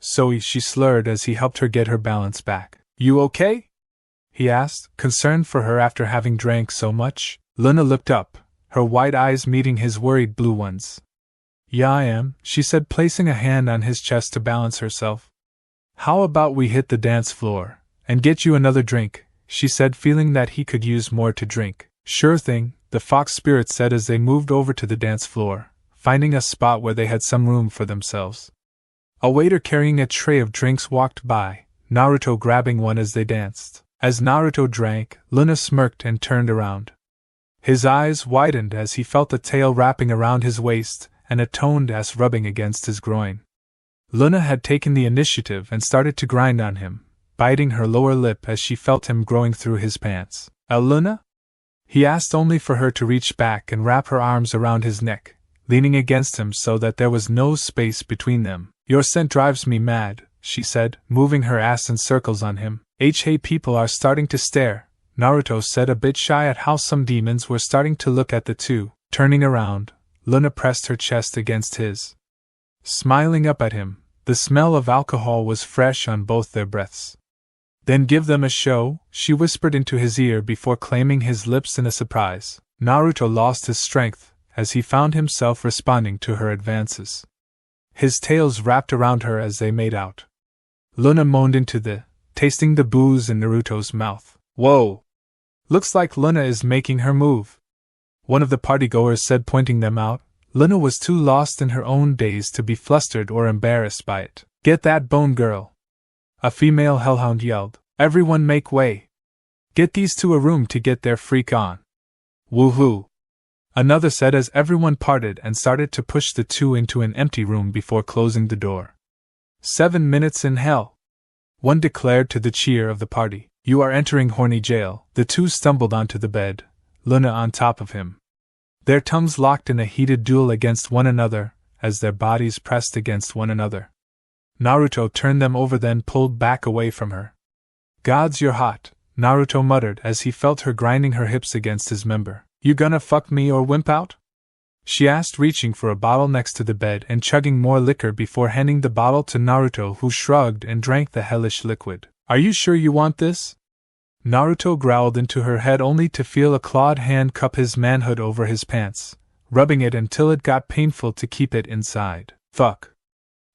"Zoe," she slurred as he helped her get her balance back. "You okay?" he asked, concerned for her after having drank so much. Loona looked up, her white eyes meeting his worried blue ones. "Yeah, I am," she said, placing a hand on his chest to balance herself. "How about we hit the dance floor and get you another drink?" she said, feeling that he could use more to drink. "Sure thing," the fox spirit said as they moved over to the dance floor, finding a spot where they had some room for themselves. A waiter carrying a tray of drinks walked by, Naruto grabbing one as they danced. As Naruto drank, Loona smirked and turned around. His eyes widened as he felt a tail wrapping around his waist and a toned ass rubbing against his groin. Loona had taken the initiative and started to grind on him, biting her lower lip as she felt him growing through his pants. "Loona?" he asked, only for her to reach back and wrap her arms around his neck, leaning against him so that there was no space between them. "Your scent drives me mad," she said, moving her ass in circles on him. Hey, people are starting to stare," Naruto said, a bit shy at how some demons were starting to look at the two. Turning around, Loona pressed her chest against his. Smiling up at him, the smell of alcohol was fresh on both their breaths. "Then give them a show," she whispered into his ear before claiming his lips in a surprise. Naruto lost his strength as he found himself responding to her advances. his tails wrapped around her as they made out. Loona moaned into tasting the booze in Naruto's mouth. Whoa! Looks like Loona is making her move, one of the partygoers said, pointing them out. Loona was too lost in her own daze to be flustered or embarrassed by it. Get that bone, girl! A female hellhound yelled. Everyone make way! Get these to a room to get their freak on! Woohoo! Another said as everyone parted and started to push the two into an empty room before closing the door. 7 minutes in hell! One declared to the cheer of the party. You are entering horny jail. The two stumbled onto the bed, Loona on top of him. Their tongues locked in a heated duel against one another, as their bodies pressed against one another. Naruto turned them over, then pulled back away from her. Gods, you're hot, Naruto muttered as he felt her grinding her hips against his member. You gonna fuck me or wimp out? She asked, reaching for a bottle next to the bed and chugging more liquor before handing the bottle to Naruto, who shrugged and drank the hellish liquid. Are you sure you want this? Naruto growled into her head, only to feel a clawed hand cup his manhood over his pants, rubbing it until it got painful to keep it inside. Fuck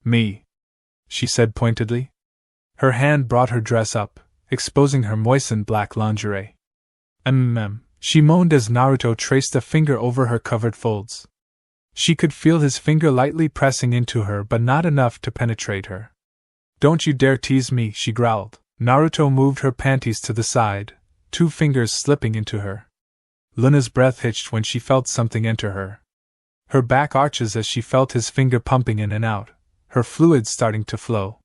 me, she said pointedly. Her hand brought her dress up, exposing her moistened black lingerie. She moaned as Naruto traced a finger over her covered folds. She could feel his finger lightly pressing into her, but not enough to penetrate her. Don't you dare tease me, she growled. Naruto moved her panties to the side, 2 fingers slipping into her. Loona's breath hitched when she felt something enter her. Her back arches as she felt his finger pumping in and out, her fluids starting to flow.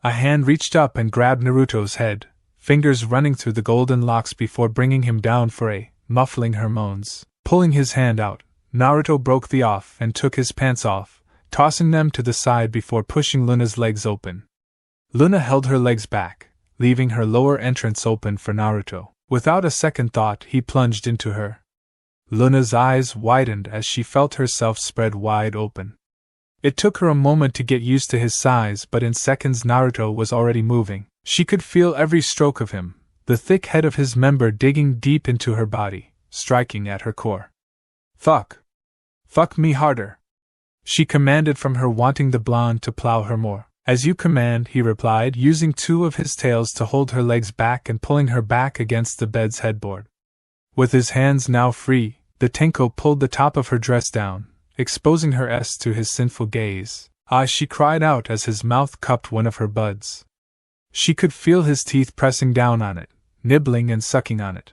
A hand reached up and grabbed Naruto's head, fingers running through the golden locks before bringing him down for a, muffling her moans. Pulling his hand out, Naruto broke the off and took his pants off, tossing them to the side before pushing Loona's legs open. Loona held her legs back, leaving her lower entrance open for Naruto. Without a second thought, he plunged into her. Loona's eyes widened as she felt herself spread wide open. It took her a moment to get used to his size, but in seconds Naruto was already moving. She could feel every stroke of him, the thick head of his member digging deep into her body, striking at her core. Fuck! Fuck me harder! She commanded from her, wanting the blonde to plow her more. As you command, he replied, using 2 of his tails to hold her legs back and pulling her back against the bed's headboard. With his hands now free, the Tenko pulled the top of her dress down, exposing her ass to his sinful gaze. Ah, she cried out as his mouth cupped one of her buds. She could feel his teeth pressing down on it, nibbling and sucking on it.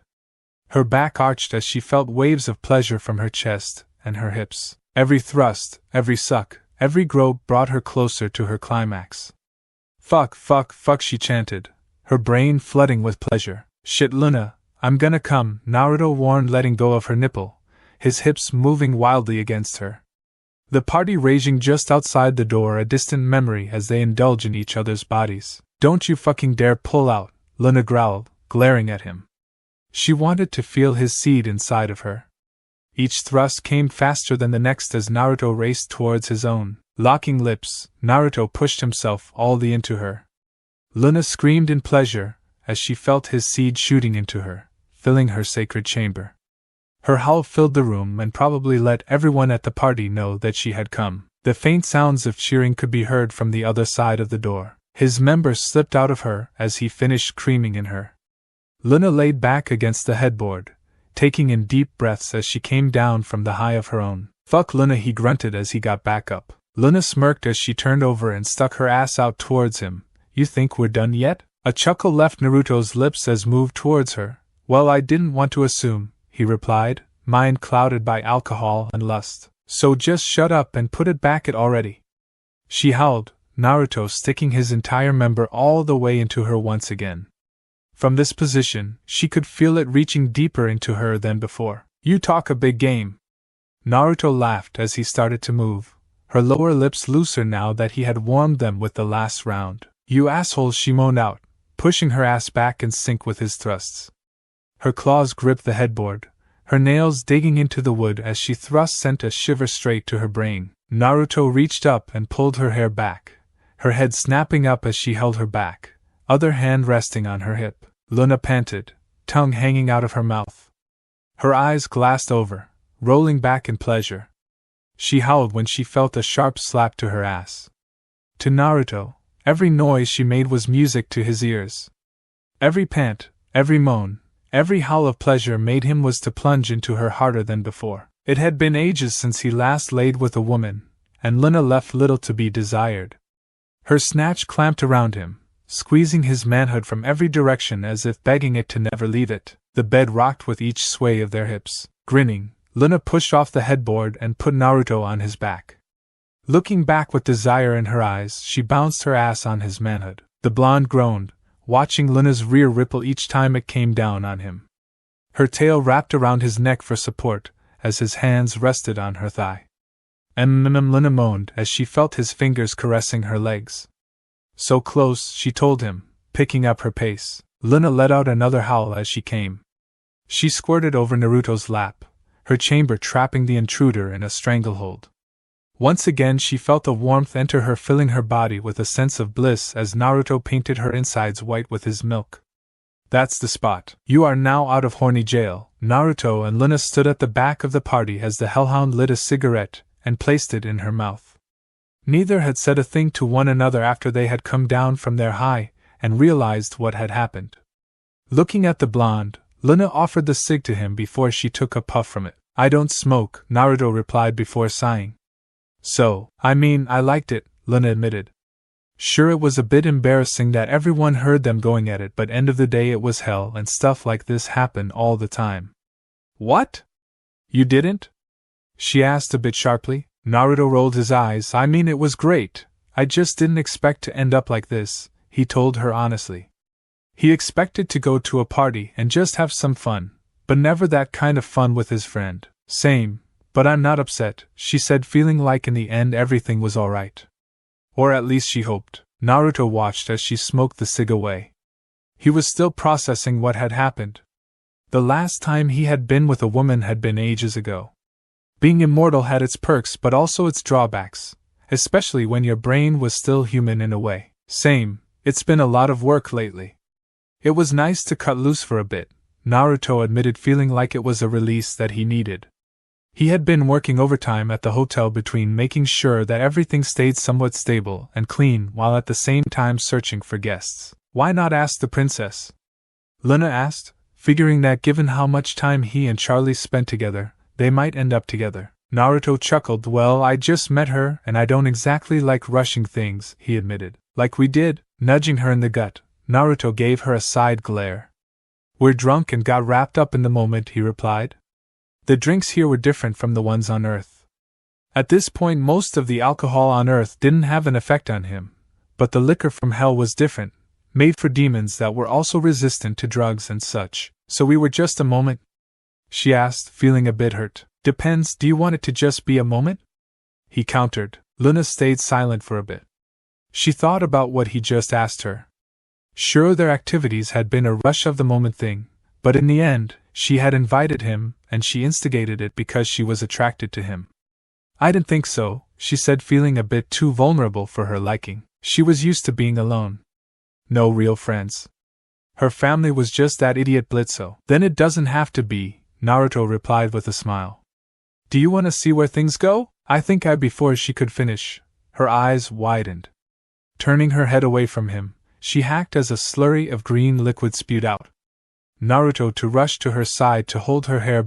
Her back arched as she felt waves of pleasure from her chest and her hips. Every thrust, every suck, every grope brought her closer to her climax. Fuck, fuck, fuck, she chanted, her brain flooding with pleasure. Shit, Loona, I'm gonna come, Naruto warned, letting go of her nipple, his hips moving wildly against her. The party raging just outside the door, a distant memory as they indulge in each other's bodies. Don't you fucking dare pull out, Loona growled, glaring at him. She wanted to feel his seed inside of her. Each thrust came faster than the next as Naruto raced towards his own. Locking lips, Naruto pushed himself all the into her. Loona screamed in pleasure as she felt his seed shooting into her, filling her sacred chamber. Her howl filled the room and probably let everyone at the party know that she had come. The faint sounds of cheering could be heard from the other side of the door. His member slipped out of her as he finished screaming in her. Loona laid back against the headboard, taking in deep breaths as she came down from the high of her own. Fuck, Loona, he grunted as he got back up. Loona smirked as she turned over and stuck her ass out towards him. You think we're done yet? A chuckle left Naruto's lips as moved towards her. Well, I didn't want to assume, he replied, mind clouded by alcohol and lust. So just shut up and put it back it already. She howled, Naruto sticking his entire member all the way into her once again. From this position, she could feel it reaching deeper into her than before. You talk a big game. Naruto laughed as he started to move, her lower lips looser now that he had warmed them with the last round. You asshole, she moaned out, pushing her ass back in sync with his thrusts. Her claws gripped the headboard, her nails digging into the wood as she thrust sent a shiver straight to her brain. Naruto reached up and pulled her hair back, her head snapping up as she held her back, other hand resting on her hip. Loona panted, tongue hanging out of her mouth. Her eyes glassed over, rolling back in pleasure. she howled when she felt a sharp slap to her ass. To Naruto, every noise she made was music to his ears. Every pant, every moan, every howl of pleasure made him was to plunge into her harder than before. It had been ages since he last laid with a woman, and Loona left little to be desired. Her snatch clamped around him, squeezing his manhood from every direction as if begging it to never leave it. The bed rocked with each sway of their hips. Grinning, Loona pushed off the headboard and put Naruto on his back. Looking back with desire in her eyes, she bounced her ass on his manhood. The blonde groaned, watching Loona's rear ripple each time it came down on him. Her tail wrapped around his neck for support, as his hands rested on her thigh. Loona moaned as she felt his fingers caressing her legs. So close, she told him, picking up her pace. Loona let out another howl as she came. She squirted over Naruto's lap, her chamber trapping the intruder in a stranglehold. Once again she felt a warmth enter her, filling her body with a sense of bliss as Naruto painted her insides white with his milk. That's the spot. You are now out of horny jail. Naruto and Loona stood at the back of the party as the Hellhound lit a cigarette and placed it in her mouth. Neither had said a thing to one another after they had come down from their high and realized what had happened. Looking at the blonde, Loona offered the cig to him before she took a puff from it. I don't smoke, Naruto replied before sighing. So, I liked it, Loona admitted. Sure, it was a bit embarrassing that everyone heard them going at it, but end of the day it was hell and stuff like this happened all the time. What? You didn't? She asked a bit sharply. Naruto rolled his eyes. It was great. I just didn't expect to end up like this, he told her honestly. He expected to go to a party and just have some fun, but never that kind of fun with his friend. Same, but I'm not upset, she said, feeling like in the end everything was alright. Or at least she hoped. Naruto watched as she smoked the cig away. He was still processing what had happened. The last time he had been with a woman had been ages ago. Being immortal had its perks but also its drawbacks, especially when your brain was still human in a way. Same, it's been a lot of work lately. It was nice to cut loose for a bit, Naruto admitted, feeling like it was a release that he needed. He had been working overtime at the hotel between making sure that everything stayed somewhat stable and clean while at the same time searching for guests. Why not ask the princess? Loona asked, figuring that given how much time he and Charlie spent together, they might end up together. Naruto chuckled. Well, I just met her and I don't exactly like rushing things, he admitted. Like we did, nudging her in the gut. Naruto gave her a side glare. We're drunk and got wrapped up in the moment, he replied. The drinks here were different from the ones on Earth. At this point most of the alcohol on Earth didn't have an effect on him, but the liquor from Hell was different, made for demons that were also resistant to drugs and such. So we were just a moment? She asked, feeling a bit hurt. Depends, do you want it to just be a moment? He countered. Loona stayed silent for a bit. She thought about what he just asked her. Sure, their activities had been a rush of the moment thing, but in the end, she had invited him, and she instigated it because she was attracted to him. I didn't think so, she said, feeling a bit too vulnerable for her liking. She was used to being alone. No real friends. Her family was just that idiot Blitzo. Then it doesn't have to be, Naruto replied with a smile. Do you want to see where things go? I think before she could finish, her eyes widened. Turning her head away from him, she hacked as a slurry of green liquid spewed out. Naruto to rush to her side to hold her hair